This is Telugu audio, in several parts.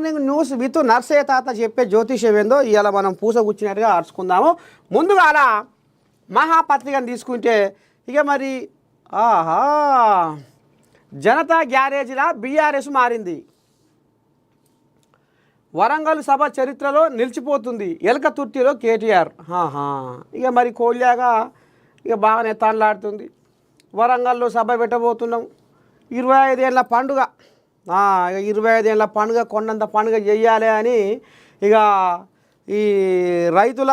న్యూస్ విత్ నర్సయ్య తాత చెప్పే జ్యోతిష్యం ఏందో ఇవాళ మనం పూసగుచ్చినట్టుగా అరుచుకుందాము. ముందుగాల మహాపత్రికను తీసుకుంటే ఇక మరి ఆహా జనతా గ్యారేజ్లా బీఆర్ఎస్ మారింది. వరంగల్ సభ చరిత్రలో నిలిచిపోతుంది. ఎలకతుర్తిలో కేటీఆర్. ఇక మరి కోల్యాగా ఇక బాగానే తాన్లాడుతుంది. వరంగల్లో సభ పెట్టబోతున్నాం. 25 ఏళ్ళ పండుగ. 25 ఏళ్ళ పండుగ కొండంత పండుగ చెయ్యాలి అని ఇక ఈ రైతుల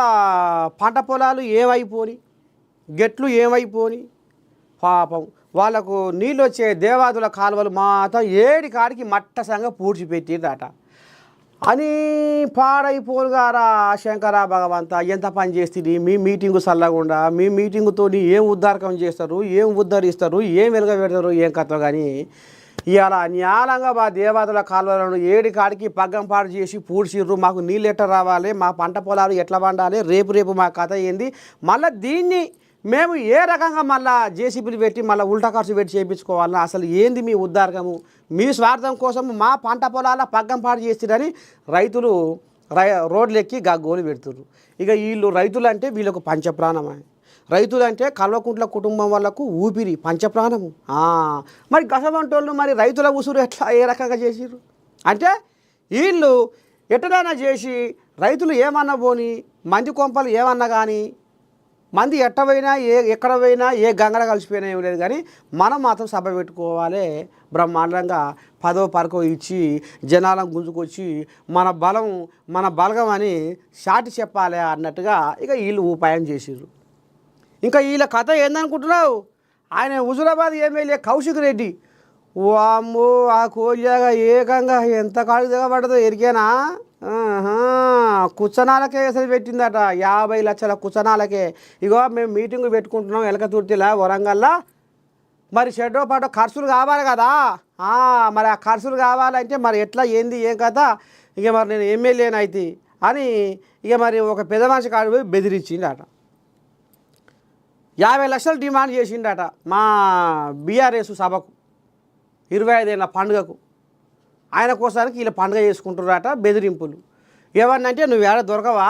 పంట పొలాలు ఏమైపోని, గెట్లు ఏమైపోని, పాపం వాళ్ళకు నీళ్ళు వచ్చే దేవాదుల కాలువలు మాత్రం ఏడి కాడికి మట్టసంగా పూడ్చిపెట్టిరట అని పాడైపోరుగారా శంకర భగవంత. ఎంత పని చేస్తుంది మీ మీటింగు చల్లకుండా, మీ మీటింగుతో ఏం ఉద్ధారకం చేస్తారు, ఏం ఉద్ధరిస్తారు, ఏం వెలుగబెడతారు, ఏం కథ. కానీ ఇవాళ న్యాలంగా మా దేవతల కాలువలను ఏడి కాడికి పగ్గం పాడు చేసి పూడ్చిర్రు. మాకు నీళ్ళు ఎట్లా రావాలి, మా పంట పొలాలు ఎట్లా పండాలి, రేపు మా కథ ఏంది, మళ్ళీ దీన్ని మేము ఏ రకంగా మళ్ళీ జేసీబీలు పెట్టి మళ్ళీ ఉల్టా ఖర్చు పెట్టి చేయించుకోవాలన్నా అసలు ఏంది మీ ఉద్ధారకము, మీ స్వార్థం కోసం మా పంట పొలాల పగ్గం పాడు చేస్తారని రైతులు రోడ్లు ఎక్కి గోలు పెడుతుర్రు. ఇక వీళ్ళు రైతులు అంటే వీళ్ళకు పంచప్రాణమే. రైతులు అంటే కల్వకుంట్ల కుటుంబం వాళ్ళకు ఊపిరి, పంచప్రాణము. మరి గసవంటోళ్ళు మరి రైతుల ఉసురు ఎట్లా ఏ రకంగా చేసిర్రు అంటే వీళ్ళు ఎట్టడైనా చేసి రైతులు ఏమన్నా పోని, మంది కొంపలు ఏమన్నా కానీ, మంది ఎట్టపోయినా ఎక్కడ పోయినా ఏ గంగడ కలిసిపోయినా ఏం లేదు. కానీ మనం మాత్రం సభ పెట్టుకోవాలి, బ్రహ్మాండంగా 10వ పరకో ఇచ్చి జనాలను గుంజుకొచ్చి మన బలం మన బలగం అని చాటి చెప్పాలి అన్నట్టుగా ఇక వీళ్ళు ఉపాయం చేసిర్రు. ఇంకా వీళ్ళ కథ ఏందనుకుంటున్నావు, ఆయన హుజూరాబాద్ ఎమ్మెల్యే కౌశిక్ రెడ్డి. వామ్మో ఆ కోల్యాగా ఏకంగా ఎంత కాడు దిగబడదో ఎరికేనా. కుచ్చనాలకే అసలు పెట్టిందట, 50 లక్షల కుచ్చనాలకే. ఇగో మేము మీటింగు పెట్టుకుంటున్నాం ఎలకతుర్తిలా వరంగల్లా, మరి షెడ్డో పాటో ఖర్చులు కావాలి కదా. మరి ఆ ఖర్చులు కావాలంటే మరి ఎట్లా ఏంది ఏం కదా, ఇక మరి నేను ఎమ్మెల్యేనైతే అని ఇక మరి ఒక పెద్ద మనిషి కాడు పోయి బెదిరించిండట. 50 లక్షలు డిమాండ్ చేసిండట మా బీఆర్ఎస్ సభకు 25 ఏళ్ళ పండుగకు. ఆయన కోసానికి వీళ్ళు పండుగ చేసుకుంటున్నారట. బెదిరింపులు ఏమన్నంటే నువ్వు ఏడ దొరకవా,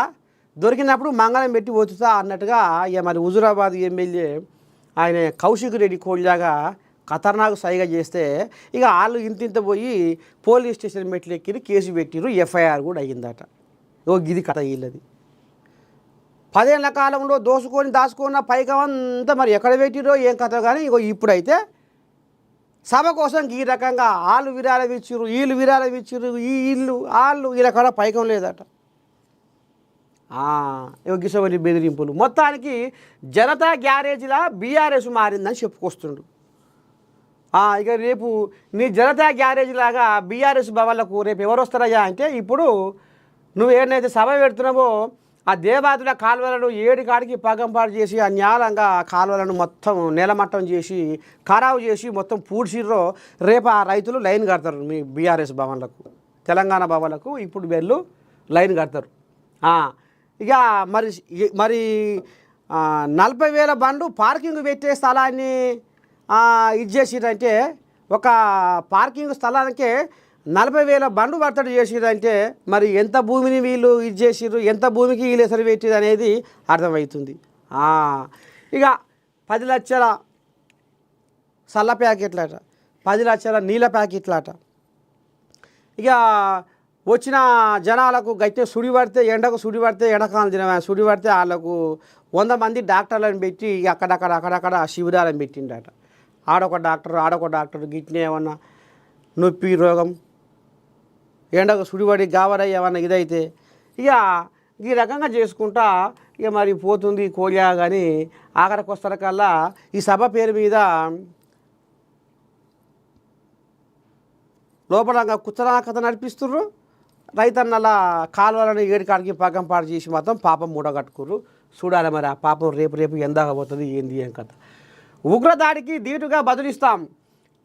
దొరికినప్పుడు మంగళం పెట్టి వచ్చుతా అన్నట్టుగా ఇక మరి హుజూరాబాద్ ఎమ్మెల్యే ఆయన కౌశిక్ రెడ్డి కోల్లాగా ఖతర్నాకు సైగా చేస్తే ఇక వాళ్ళు ఇంత పోయి పోలీస్ స్టేషన్ మెట్లు ఎక్కిరి, కేసు పెట్టిరు, ఎఫ్ఐఆర్ కూడా అయ్యిందట. గిది కథ వీళ్ళది. 10 ఏళ్ల కాలంలో దాచుకున్న పైకమంతా మరి ఎక్కడ పెట్టిరో ఏం కథ. కానీ ఇప్పుడైతే సభ కోసం ఈ రకంగా వాళ్ళు విరాళం ఇచ్చిర్రు, వీళ్ళు విరాళం ఇచ్చిర్రు, వాళ్ళు వీళ్ళ కాడ పైకం లేదట. గిసవరి బెదిరింపులు. మొత్తానికి జనతా గ్యారేజ్లా బీఆర్ఎస్ మారిందని చెప్పుకొస్తుండు. ఇక రేపు నీ జనతా గ్యారేజ్ లాగా బీఆర్ఎస్ భవన్లకు రేపు ఎవరు వస్తారయ్యా అంటే, ఇప్పుడు నువ్వు ఏదైతే సభ పెడుతున్నావో ఆ దేవాదుల కాలువలను ఏడి కాడికి పగంపాడు చేసి ఆ న్యాలంగా ఆ కాలువలను మొత్తం నేలమట్టం చేసి ఖరాబు చేసి మొత్తం పూడ్చిర్రో రేపు ఆ రైతులు లైన్ కడతారు మీ బీఆర్ఎస్ భవన్లకు, తెలంగాణ భవన్లకు. ఇప్పుడు వీళ్ళు లైన్ కడతారు. ఇక మరి 40,000 బండ్లు పార్కింగ్ పెట్టే స్థలాన్ని ఇది చేసిరంటే, ఒక పార్కింగ్ స్థలానికే 40,000 బండ్లు వర్తడి చేసిరంటే మరి ఎంత భూమిని వీళ్ళు ఇది చేసిర్రు, ఎంత భూమికి వీళ్ళు ఎసరు పెట్టిరు అనేది అర్థమవుతుంది. ఇక 10 లక్షల సల్ల ప్యాకెట్లట, 10 లక్షల నీళ్ళ ప్యాకెట్లట. ఇక వచ్చిన జనాలకు గట్టి సుడి పడితే ఎండకు సుడి పడితే ఎండకాలం తినమే సుడి పడితే వాళ్ళకు 100 మంది డాక్టర్లను పెట్టి అక్కడక్కడ శిబిరాలను పెట్టిండట. ఆడొక డాక్టర్ గిట్నే ఏమన్నా నొప్పి రోగం ఎండకు సుడిపడి గావరై ఏమన్నా ఇదైతే ఇక ఈ రకంగా చేసుకుంటా ఇక మరి పోతుంది కోలియా. కానీ ఆఖరికి వస్తారకల్లా ఈ సభ పేరు మీద లోపలంగా కుచ్చరా కథ నడిపిస్తుర్రు. రైతన్నల కాలువలను ఏడికాడికి పగ్గం పాడు చేసి మాత్రం పాపం మూడగట్టుకుర్రు. చూడాలి మరి ఆ పాపం రేపు ఎందాకపోతుంది ఏంది ఏం కథ. ఉగ్రదాడికి ధీటుగా బదులిస్తాం,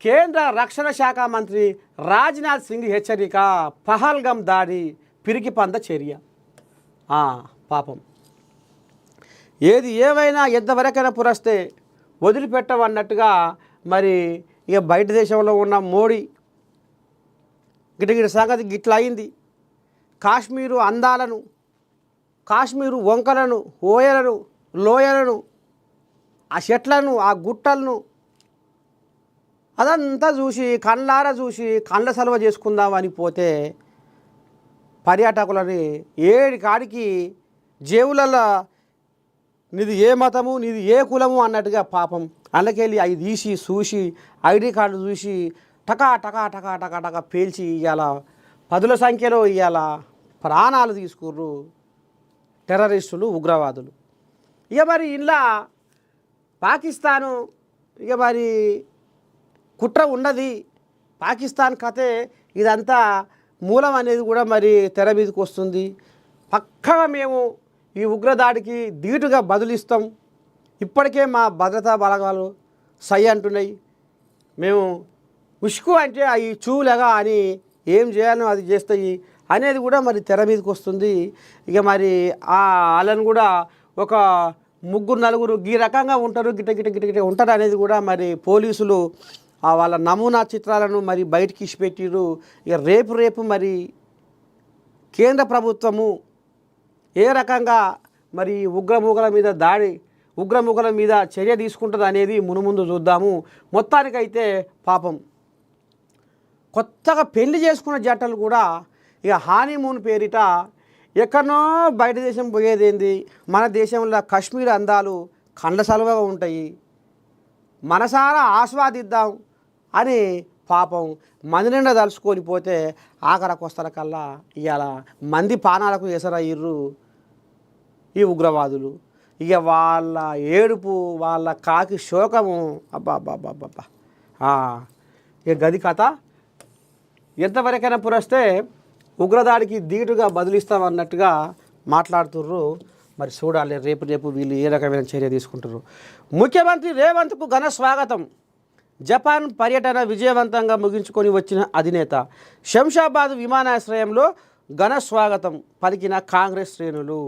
కేంద్ర రక్షణ శాఖ మంత్రి రాజ్నాథ్ సింగ్ హెచ్చరిక. పహల్గం దాడి పిరికి పంద చర్య. పాపం ఏది ఏమైనా ఎంతవరకైనా పురస్తే వదిలిపెట్టవన్నట్టుగా మరి ఇక బయట దేశంలో ఉన్న మోడీ గిటగిట సంగతి గిట్లా అయింది. కాశ్మీరు అందాలను, కాశ్మీరు వంకలను, ఓయలను, లోయలను, ఆ చెట్లను, ఆ గుట్టలను అదంతా చూసి కళ్ళారా చూసి కళ్ళ సలవ చేసుకుందామని పోతే పర్యాటకులని ఏడి కాడికి జేవులలో నీది ఏ మతము, నీది ఏ కులము అన్నట్టుగా పాపం అందుకెళ్ళి అవి తీసి చూసి ఐడి కార్డు చూసి టకా టకా టకా టకా టకా పేల్చి ఇవాళ పదుల సంఖ్యలో ఇవాళ ప్రాణాలు తీసుకుర్రు టెర్రరిస్టులు, ఉగ్రవాదులు. ఇక మరి ఇలా పాకిస్తాను ఇక మరి కుట్ర ఉన్నది, పాకిస్తాన్ కథే ఇదంతా మూలం అనేది కూడా మరి తెర మీదకి వస్తుంది. పక్కగా మేము ఈ ఉగ్రదాడికి ధీటుగా బదులిస్తాం, ఇప్పటికే మా భద్రతా బలగాలు సై అంటున్నాయి, మేము ఉష్కు అంటే అవి చూలేగా అని ఏం చేయాలో అది చేస్తాయి అనేది కూడా మరి తెర మీదకి వస్తుంది. ఇక మరి వాళ్ళని కూడా ఒక 3-4 ఈ రకంగా ఉంటారు, గిట్ట గిట్ట గిట్ట గిట్ట ఉంటారు అనేది కూడా మరి పోలీసులు వాళ్ళ నమూనా చిత్రాలను మరి బయటికి ఇచ్చిపెట్టిరు. ఇక రేపు మరి కేంద్ర ప్రభుత్వము ఏ రకంగా మరి ఉగ్రముఖల మీద చర్య తీసుకుంటుంది అనేది మునుముందు చూద్దాము. మొత్తానికైతే పాపం కొత్తగా పెళ్లి చేసుకున్న జంటలు కూడా ఇక హానీమూన్ పేరిట ఎక్కడనో బయట దేశం పోయేదేంది, మన దేశంలో కాశ్మీర్ అందాలు కండ్ల సలువగా ఉంటాయి, మనసారా ఆస్వాదిద్దాం అని పాపం మంది నిండా తలుచుకొని పోతే ఆఖరకు వస్తారకల్లా ఇవాళ మంది పానాలకు ఎసరయ్యిర్రు ఈ ఉగ్రవాదులు. ఇక వాళ్ళ ఏడుపు, వాళ్ళ కాకి శోకము అబ్బా ఇక గది కథ. ఎంతవరకైనా పురస్తే ఉగ్రదాడికి ధీటుగా బదులిస్తామన్నట్టుగా మాట్లాడుతుర్రు. మరి చూడాలి రేపు వీళ్ళు ఏ రకమైన చర్య తీసుకుంటారు. ముఖ్యమంత్రి రేవంత్కు ఘన స్వాగతం. జపాన్ పర్యటన విజయవంతంగా ముగించుకొని వచ్చిన అధినేత శంషాబాద్ విమానాశ్రయంలో ఘన స్వాగతం పలికిన కాంగ్రెస్ శ్రేణులు.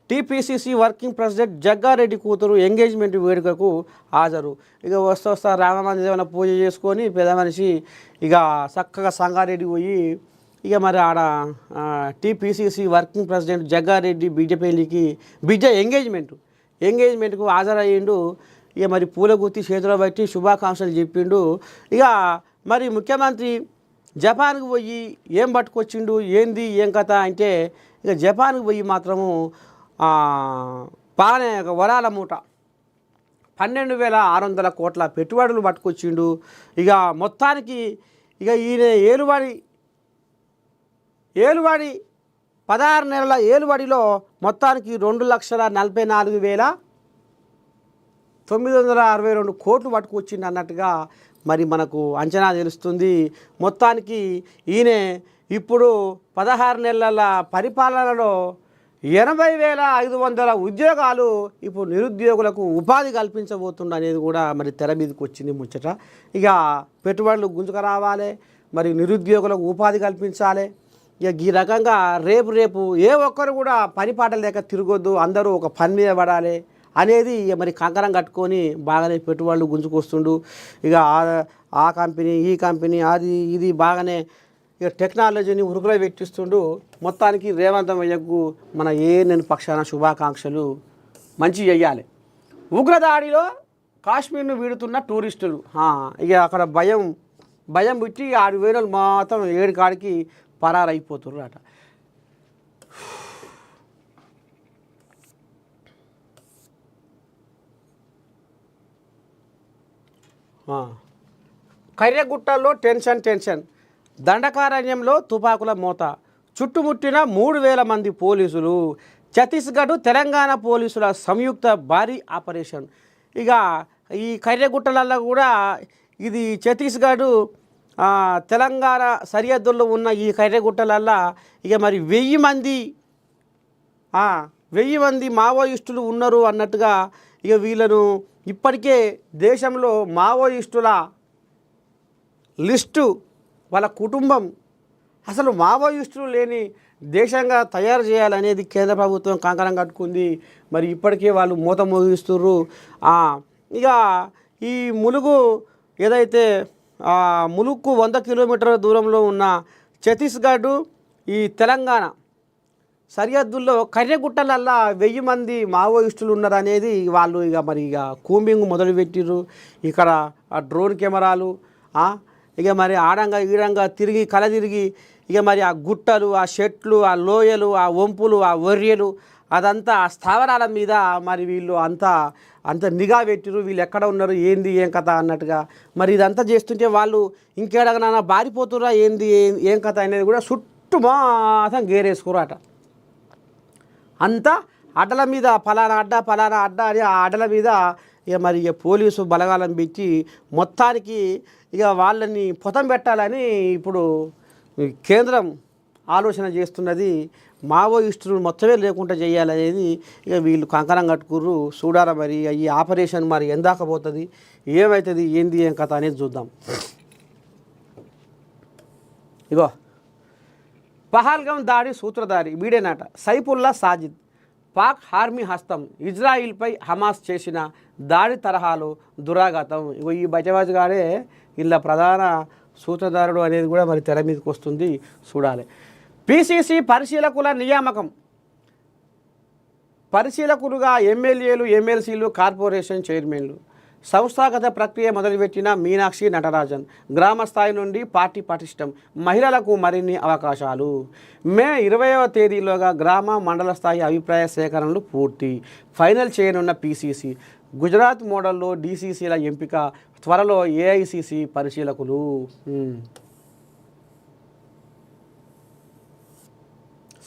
టీపీసీసీ వర్కింగ్ ప్రెసిడెంట్ జగ్గారెడ్డి కూతురు ఎంగేజ్మెంట్ వేడుకకు హాజరు. ఇక వస్తా రామమందిరం ఏమైనా పూజ చేసుకొని పెద్ద మనిషి ఇక చక్కగా సంగారెడ్డి పోయి ఇక మరి ఆడ టీపీసీసీ వర్కింగ్ ప్రెసిడెంట్ జగ్గారెడ్డి బిడ్డ ఎంగేజ్మెంట్కు హాజరయ్యిండు. ఇక మరి పూల గుత్తి చేతిలో బట్టి శుభాకాంక్షలు చెప్పిండు. ఇక మరి ముఖ్యమంత్రి జపాన్కి పోయి ఏం పట్టుకొచ్చిండు, ఏంది ఏం కథ అంటే ఇక జపాన్కి పోయి మాత్రము బాగానే వరాల మూట 12,600 కోట్ల పెట్టుబడులు పట్టుకొచ్చిండు. ఇక మొత్తానికి ఇక ఈయన ఏలువాడి 16 నెలల ఏలువాడిలో మొత్తానికి 2,44,962 కోట్లు పట్టుకొచ్చింది అన్నట్టుగా మరి మనకు అంచనా తెలుస్తుంది. మొత్తానికి ఈయన ఇప్పుడు 16 నెలల పరిపాలనలో 80,500 ఉద్యోగాలు ఇప్పుడు నిరుద్యోగులకు ఉపాధి కల్పించబోతుంది అనేది కూడా మరి తెర మీదకి వచ్చింది ముచ్చట. ఇక పెట్టుబడులు గుంజుకు రావాలి, మరి నిరుద్యోగులకు ఉపాధి కల్పించాలి. ఇక ఈ రకంగా రేపు ఏ ఒక్కరు కూడా పని పాటలు లేక తిరగొద్దు, అందరూ ఒక పని మీద పడాలి అనేది మరి కంకణం కట్టుకొని బాగానే పెట్టుబడులు గుంజుకొస్తుండు. ఇక ఆ కంపెనీ ఈ కంపెనీ అది ఇది బాగానే ఇక టెక్నాలజీని ఉరుకులో పెట్టిస్తుండు. మొత్తానికి రేవంత్ అయ్యకు మన నేను పక్షాన శుభాకాంక్షలు. మంచి చెయ్యాలి. ఉగ్రదాడిలో కాశ్మీర్ను వీడుతున్న టూరిస్టులు ఇక అక్కడ భయం పుట్టి 6,000 మొత్తం 7 కాడికి పరారైపోతున్నారు అట. కర్యగుట్టల్లో టెన్షన్, దండకారణ్యంలో తుపాకుల మోత, చుట్టుముట్టిన 3,000 మంది పోలీసులు. ఛత్తీస్గఢ్ తెలంగాణ పోలీసుల సంయుక్త భారీ ఆపరేషన్. ఇక ఈ కర్యగుట్టలలో కూడా ఇది ఛత్తీస్గఢ్ తెలంగాణ సరిహద్దుల్లో ఉన్న ఈ కర్యగుట్టలల్లో ఇక మరి 1,000 మంది మావోయిస్టులు ఉన్నారు అన్నట్టుగా ఇక వీళ్ళను ఇప్పటికే దేశంలో మావోయిస్టుల లిస్టు, వాళ్ళ కుటుంబం, అసలు మావోయిస్టులు లేని దేశంగా తయారు చేయాలనేది కేంద్ర ప్రభుత్వం కంకణం కట్టుకుంది. మరి ఇప్పటికే వాళ్ళు మూత మోగిస్తుర్రు. ఇక ఈ ములుగు ఏదైతే ములుగుకు 100 కిలోమీటర్ల దూరంలో ఉన్న ఛత్తీస్గఢ్, ఈ తెలంగాణ సరిహద్దుల్లో కర్రెగుట్టలల్లా 1000 మంది మావోయిస్టులు ఉన్నారనేది వాళ్ళు మరి కూంబింగ్ మొదలుపెట్టిర్రు. ఇక్కడ ఆ డ్రోన్ కెమెరాలు ఇక మరి ఆడంగా ఈడంగా తిరిగి తిరిగి ఇక మరి ఆ గుట్టలు, ఆ చెట్లు, ఆ లోయలు, ఆ వంపులు, ఆ వర్యలు అదంతా ఆ స్థావరాల మీద మరి వీళ్ళు అంత నిఘా పెట్టిరు. వీళ్ళు ఎక్కడ ఉన్నారు, ఏంది ఏం కథ అన్నట్టుగా. మరి ఇదంతా చేస్తుంటే వాళ్ళు ఇంకేడగనా బారిపోతురా ఏంది ఏం కథ అనేది కూడా చుట్టూ మాత్రం గేరేసుకోరట. అంతా అడ్డల మీద ఫలానా అడ్డ అని ఆ అడ్డల మీద మరి పోలీసు బలగాలను పెట్టి మొత్తానికి ఇక వాళ్ళని పొతం పెట్టాలని ఇప్పుడు కేంద్రం ఆలోచన చేస్తున్నది. మావోయిస్టులు మొత్తమే లేకుండా చేయాలనేది ఇక వీళ్ళు కంకణం కట్టుకుర్రు. చూడాలి మరి ఈ ఆపరేషన్ మరి ఎందాక పోతుంది, ఏమవుతుంది, ఏంది ఏం కథ అనేది చూద్దాం. ఇగో పహల్గం దాడి సూత్రధారి వీడేనట సైఫుల్లా సాజిద్. పాక్ ఆర్మీ హస్తం, ఇజ్రాయిల్పై హమాస్ చేసిన దాడి తరహాలో దురాఘాతం. ఇగో ఈ బజవాజ్ గాడే ఇలా ప్రధాన సూత్రధారుడు అనేది కూడా మరి తెర మీదకి వస్తుంది, చూడాలి. పిసిసి పరిశీలకుల నియామకం. పరిశీలకులుగా ఎమ్మెల్యేలు, ఎమ్మెల్సీలు, కార్పొరేషన్ చైర్మన్లు. సంస్థాగత ప్రక్రియ మొదలుపెట్టిన మీనాక్షి నటరాజన్. గ్రామ స్థాయి నుండి పార్టీ పటిష్టం, మహిళలకు మరిన్ని అవకాశాలు. మే 20వ తేదీలోగా గ్రామ మండల స్థాయి అభిప్రాయ సేకరణలు పూర్తి. ఫైనల్ చేయనున్న పిసిసి. గుజరాత్ మోడల్లో డిసిసిల ఎంపిక త్వరలో. ఏఐసిసి పరిశీలకులు.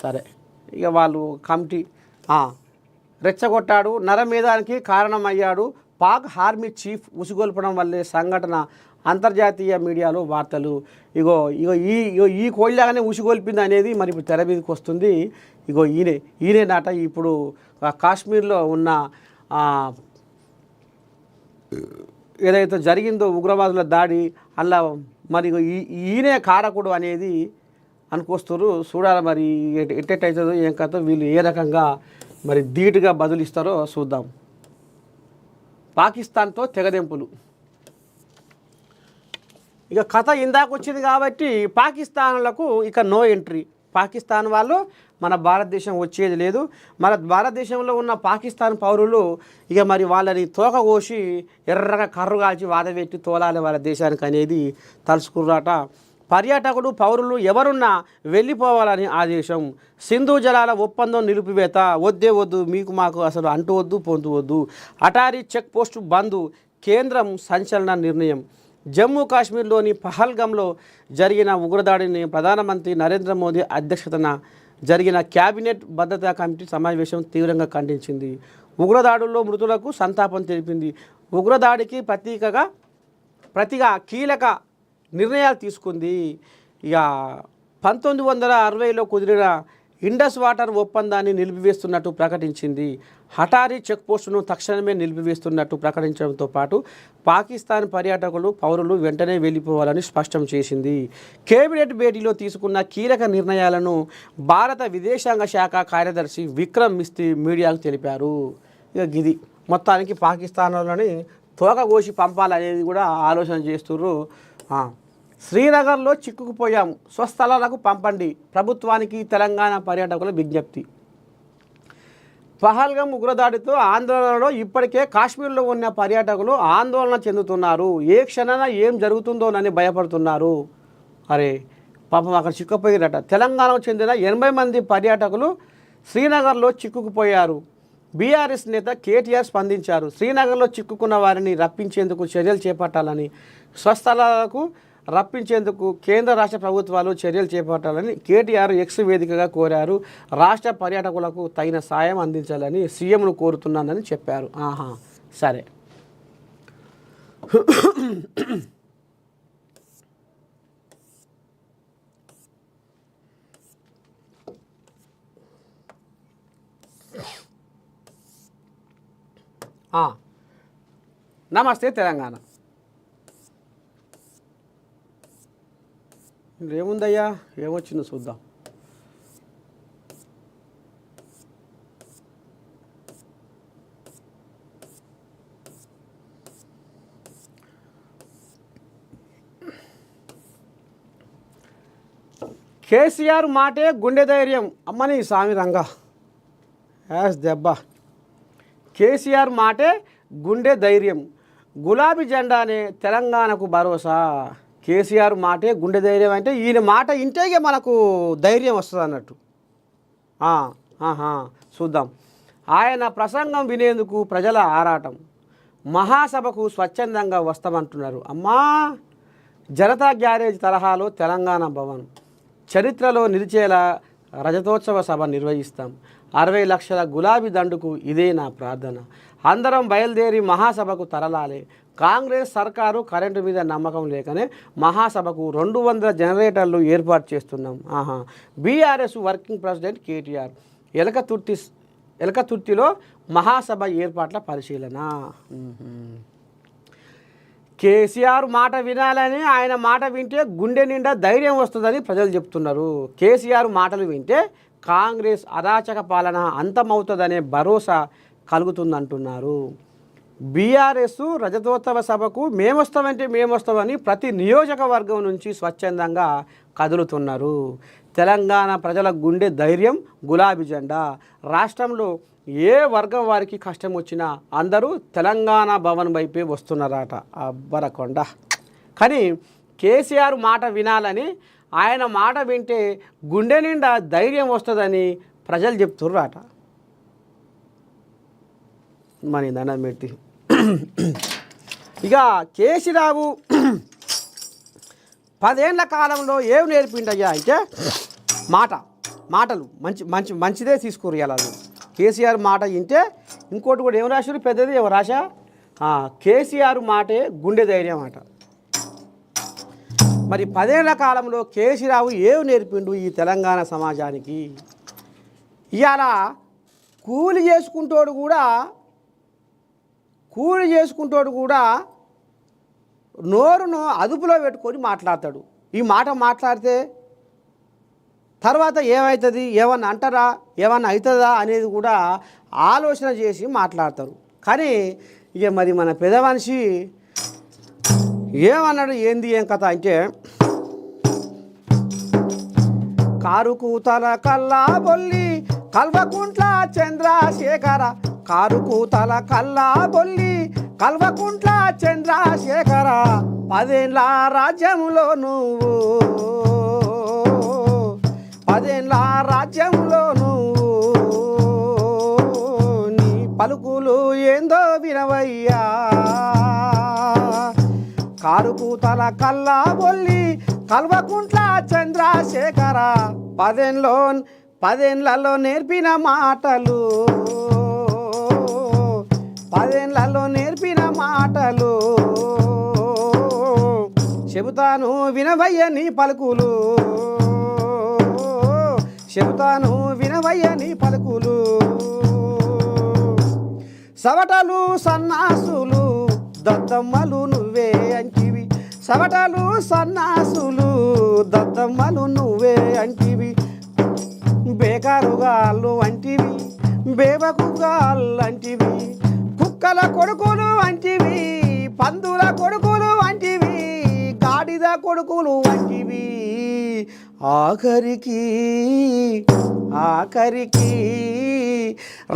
సరే ఇక వాళ్ళు కమిటీ రెచ్చగొట్టాడు, నరమేధానికి కారణమయ్యాడు. పాక్ ఆర్మీ చీఫ్ ఉసిగొల్పడం వల్లే సంఘటన. అంతర్జాతీయ మీడియాలో వార్తలు. ఇగో ఇగో ఈ ఈ కోళ్ళగానే ఉసిగొల్పింది అనేది మరి ఇప్పుడు తెర మీదకి వస్తుంది. ఇగో ఈయనేనాట ఇప్పుడు కాశ్మీర్లో ఉన్న ఏదైతే జరిగిందో ఉగ్రవాదుల దాడి అలా మరి ఈయనే కారకుడు అనేది అనుకొస్తారు. చూడాలి మరి ఎట్టెట్టవుతుందో ఏం కథో, వీళ్ళు ఏ రకంగా మరి ధీటుగా బదులిస్తారో చూద్దాం. పాకిస్తాన్తో తెగదెంపులు. ఇక కథ ఇందాక వచ్చింది కాబట్టి పాకిస్తాన్లకు ఇక నో ఎంట్రీ. పాకిస్తాన్ వాళ్ళు మన భారతదేశం వచ్చేది లేదు. మన భారతదేశంలో ఉన్న పాకిస్తాన్ పౌరులు ఇక మరి వాళ్ళని తోక కోసి ఎర్రగా కర్రు కాల్చి వాదపెట్టి తోలాలి వాళ్ళ దేశానికి అనేది తలుచుకుర్రాట. పర్యాటకులు, పౌరులు ఎవరున్నా వెళ్ళిపోవాలని ఆదేశం. సింధు జలాల ఒప్పందం నిలిపివేత. వద్దు మీకు మాకు అసలు అంటూ వద్దు పొందు వద్దు. అటారీ చెక్ పోస్టు బంద్. కేంద్రం సంచలన నిర్ణయం. జమ్మూ కాశ్మీర్లోని పహల్గంలో జరిగిన ఉగ్రదాడిని ప్రధానమంత్రి నరేంద్ర మోదీ అధ్యక్షతన జరిగిన క్యాబినెట్ భద్రతా కమిటీ సమావేశం తీవ్రంగా ఖండించింది. ఉగ్రదాడుల్లో మృతులకు సంతాపం తెలిపింది. ఉగ్రదాడికి ప్రతిగా కీలక నిర్ణయాలు తీసుకుంది. ఇక 1960లో కుదిరిన ఇండస్ వాటర్ ఒప్పందాన్ని నిలిపివేస్తున్నట్టు ప్రకటించింది. హటారీ చెక్పోస్టును తక్షణమే నిలిపివేస్తున్నట్టు ప్రకటించడంతో పాటు పాకిస్తాన్ పర్యాటకులు, పౌరులు వెంటనే వెళ్ళిపోవాలని స్పష్టం చేసింది. కేబినెట్ భేటీలో తీసుకున్న కీలక నిర్ణయాలను భారత విదేశాంగ శాఖ కార్యదర్శి విక్రమ్ మిస్త్రీ మీడియాకు తెలిపారు. ఇక ఇది మొత్తానికి పాకిస్తాన్లోని తోకగోసి పంపాలనేది కూడా ఆలోచన చేస్తున్నారు. శ్రీనగర్లో చిక్కుకుపోయాం, స్వస్థలాలకు పంపండి. ప్రభుత్వానికి తెలంగాణ పర్యాటకుల విజ్ఞప్తి. పహల్గం ఉగ్రదాడితో ఆందోళనలో ఇప్పటికే కాశ్మీర్లో ఉన్న పర్యాటకులు ఆందోళన చెందుతున్నారు. ఏ క్షణాన ఏం జరుగుతుందోనని భయపడుతున్నారు. అరే పాపం అక్కడ చిక్కుపోయారట. తెలంగాణకు చెందిన 80 మంది పర్యాటకులు శ్రీనగర్లో చిక్కుకుపోయారు. బీఆర్ఎస్ నేత కేటీఆర్ స్పందించారు. శ్రీనగర్లో చిక్కుకున్న వారిని రప్పించేందుకు చర్యలు చేపట్టాలని, స్వస్థలాలకు రప్పించేందుకు కేంద్ర రాష్ట్ర ప్రభుత్వాలు చర్యలు చేపట్టాలని కేటీఆర్ ఎక్స్ వేదికగా కోరారు. రాష్ట్ర పర్యాటకులకు తగిన సాయం అందించాలని సీఎంను కోరుతున్నానని చెప్పారు. సరే నమస్తే తెలంగాణ. ఏముందయ్యా, ఏమొచ్చిందో చూద్దాం. కేసీఆర్ మాటే గుండె ధైర్యం అమ్మని స్వామి రంగా యాస్ దెబ్బ. కేసీఆర్ మాటే గుండె ధైర్యం, గులాబీ జెండానే తెలంగాణకు భరోసా. కేసీఆర్ మాటే గుండె ధైర్యం అంటే ఈయన మాట ఇంటేగే మనకు ధైర్యం వస్తుంది అన్నట్టు. చూద్దాం. ఆయన ప్రసంగం వినేందుకు ప్రజల ఆరాటం, మహాసభకు స్వచ్ఛందంగా వస్తామంటున్నారు. అమ్మా, జనతా గ్యారేజ్ తరహాలో తెలంగాణ భవన్ చరిత్రలో నిలిచేలా రజతోత్సవ సభ నిర్వహిస్తాం. 60 లక్షల గులాబీ దండుకు ఇదే నా ప్రార్థన. అందరం బయలుదేరి మహాసభకు తరలాలి. కాంగ్రెస్ సర్కారు కరెంటు మీద నమ్మకం లేకనే మహాసభకు 200 జనరేటర్లు ఏర్పాటు చేస్తున్నాం. బీఆర్ఎస్ వర్కింగ్ ప్రెసిడెంట్ కేటీఆర్ ఎలకతుర్తిలో మహాసభ ఏర్పాట్ల పరిశీలన. కేసీఆర్ మాట వినాలని, ఆయన మాట వింటే గుండె నిండా ధైర్యం వస్తుందని ప్రజలు చెప్తున్నారు. కేసీఆర్ మాటలు వింటే కాంగ్రెస్ అరాచక పాలన అంతమవుతుందనే భరోసా కలుగుతుందంటున్నారు. బీఆర్ఎస్ రజతోత్సవ సభకు మేమొస్తామని ప్రతి నియోజకవర్గం నుంచి స్వచ్ఛందంగా కదులుతున్నారు. తెలంగాణ ప్రజల గుండె ధైర్యం గులాబీ జెండా. రాష్ట్రంలో ఏ వర్గం వారికి కష్టం వచ్చినా అందరూ తెలంగాణ భవన్ వైపే వస్తున్నారట. అబ్బరకొండ. కానీ కేసీఆర్ మాట వినాలని, ఆయన మాట వింటే గుండె నిండా ధైర్యం వస్తుందని ప్రజలు చెప్తుర్రట. మన దండం పెట్టి ఇక కేసీరావు 10 ఏళ్ల కాలంలో ఏం నేర్పిండయ్యా అంటే మాటలు మంచిదే తీసుకురు. ఇలా కేసీఆర్ మాట వింటే ఇంకోటి కూడా ఏం రాశారు, పెద్దది ఏమో రాశా, కేసీఆర్ మాటే గుండె ధైర్యం అట. మరి 10 ఏళ్ల కాలంలో కేసీరావు ఏం నేర్పిండు ఈ తెలంగాణ సమాజానికి? ఇవాళ కూలి చేసుకుంటోడు కూడా నోరును అదుపులో పెట్టుకొని మాట్లాడతాడు. ఈ మాట మాట్లాడితే తర్వాత ఏమవుతుంది, ఏమన్నా అంటారా, ఏమన్నా అవుతుందా అనేది కూడా ఆలోచన చేసి మాట్లాడతారు. కానీ ఇక మరి మన పెద్ద మనిషి ఏమన్నాడు, ఏం కథ అంటే, కారుకు తల కల్లా బొల్లి కల్వకుంట్ల చంద్రశేఖర, కారుకు తల కల్లా బొల్లి కల్వకుంట్ల చంద్రశేఖర, 10 ఏళ్ల రాజ్యంలో నువ్వు, 10 ఏళ్ల రాజ్యంలో నువ్వు, నీ పలుకులు ఏందో వినవయ్యా. కారుకు తల కల్లా బొల్లి కల్వకుంట్ల చంద్రశేఖర, 10 ఏళ్లలో నేర్పిన మాటలు, 10 ఏళ్లలో నేర్పిన మాటలు, చెబుతాను వినవయ్య నీ పలుకులు, చెబుతాను వినవయ్య నీ పలుకులు. సవటలు సన్నాసులు దద్దమ్మలు నువ్వే అంటివి, సవటలు సన్నాసులు దద్దమ్మలు నువ్వే అంటివి, బేకారుగాళ్ళు అంటివి, బేబకుగాళ్ళు అంటివి, కుక్కల కొడుకులు వంటివి, పందుల కొడుకులు వంటివి, గాడిద కొడుకులు వంటివి, ఆఖరికి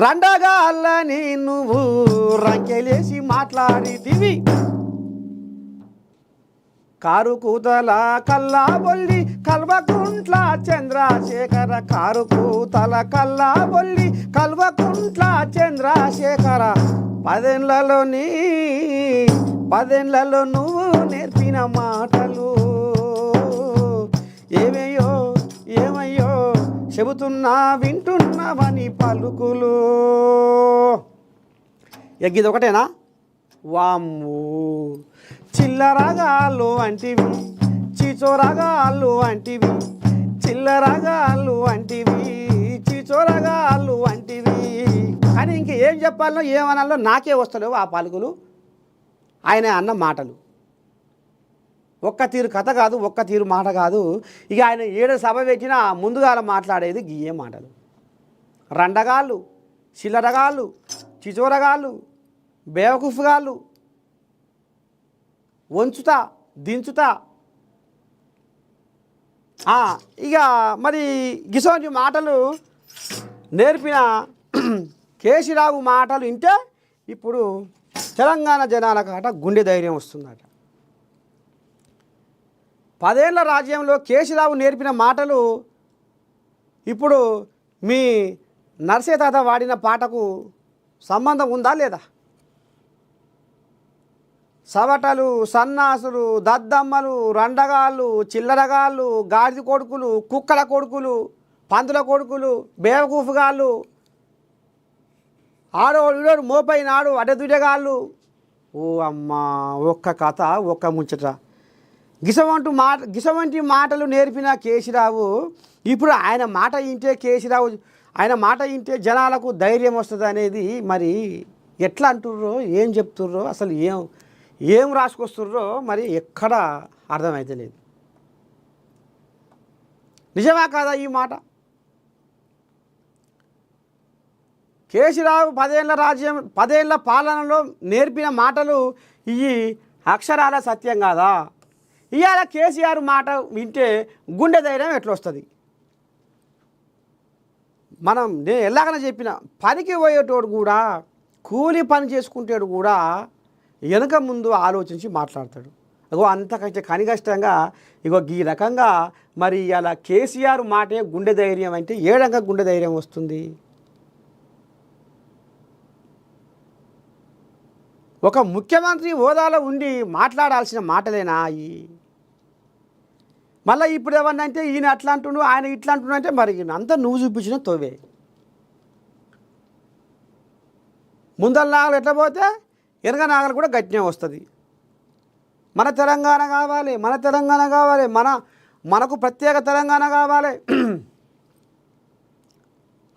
రండగాళ్ళని నువ్వు రంకెలేసి మాట్లాడితివి. కారు కూతల కల్లా బొల్లి కల్వకుంట్ల చంద్రశేఖర, కారు కూతల కల్లా బొల్లి కల్వకుంట్ల చంద్రశేఖర, 10 ఏళ్లలో నువ్వు నేర్పిన మాటలు, ఏమయ్యో చెబుతున్నా వింటున్నావని పలుకులు. ఎగ్గిది ఒకటేనా? వామ్ము, చిల్లరగాళ్ళు అంటివి, చిచోరగాళ్ళు అంటివి, చిల్లరగాళ్ళు అంటివి, చిచోరగాళ్ళు అంటివి. కానీ ఇంక ఏం చెప్పాలో ఏమనాలో నాకే వస్తలేవు ఆ పలుకులు, ఆయన అన్న మాటలు. ఒక్క తీరు కథ కాదు, ఒక్క తీరు మాట కాదు. ఇక ఆయన 7 సభ పెట్టినా ముందుగాల మాట్లాడేది గియ్యే మాటలు. రండగాళ్ళు, చిల్లరగాళ్ళు, చిచోరగాళ్ళు, బేవకుఫ్గాళ్ళు, వంచుతా దించుతా, ఇక మరి గిసోంటి మాటలు నేర్పిన కేసీరావు మాటలు వింటే ఇప్పుడు తెలంగాణ జనాలకు అట గుండె ధైర్యం వస్తుందట. 10 ఏళ్ల రాజ్యంలో కేసీరావు నేర్పిన మాటలు ఇప్పుడు మీ నర్సే తాత వాడిన పాటకు సంబంధం ఉందా లేదా? సవటలు, సన్నాసులు, దద్దమ్మలు, రండగాళ్ళు, చిల్లరగాళ్ళు, గాడిద కొడుకులు, కుక్కల కొడుకులు, పందుల కొడుకులు, బేవకూఫుగాళ్ళు, ఆడోడు ఈడోడు మోపైనాడు అడ్డదుడగాళ్ళు. ఓ అమ్మా, ఒక్క కథ ఒక్క ముచ్చట. గిసవంటి మాటలు నేర్పిన కేసీరావు ఇప్పుడు ఆయన మాట వింటే జనాలకు ధైర్యం వస్తుంది అనేది మరి ఎట్లా అంటుర్రో ఏం చెప్తుర్రో అసలు ఏం రాసుకొస్తుర్రో మరి ఎక్కడ అర్థమైతే లేదు. నిజమా కాదా ఈ మాట? కేసీరావు 10 ఏళ్ల పాలనలో నేర్పిన మాటలు ఇవి అక్షరాల సత్యం కాదా? ఇవాళ కేసీఆర్ మాట వింటే గుండె ధైర్యం ఎట్లా వస్తుంది? నేను ఎలాగైనా చెప్పిన పనికి పోయేటోడు కూడా, కూలి పని చేసుకుంటాడు కూడా వెనుక ముందు ఆలోచించి మాట్లాడతాడు. అంత కనికష్టంగా ఈ రకంగా మరి ఇలా కేసీఆర్ మాటే గుండె ధైర్యం అంటే ఏ రకంగా గుండె ధైర్యం వస్తుంది? ఒక ముఖ్యమంత్రి హోదాలో ఉండి మాట్లాడాల్సిన మాటలేనా అవి? మళ్ళీ ఇప్పుడు ఏమన్నా అంటే ఈయన అట్లా అంటున్నాడు, ఆయన ఇట్లా అంటున్నాడు అంటే మరి అంతా నువ్వు చూపించిన తోవే. ముందల నాగలు ఎట్లా పోతే వెనక నాగలు కూడా గట్టినే వస్తుంది. మన తెలంగాణ కావాలి, మనకు ప్రత్యేక తెలంగాణ కావాలి.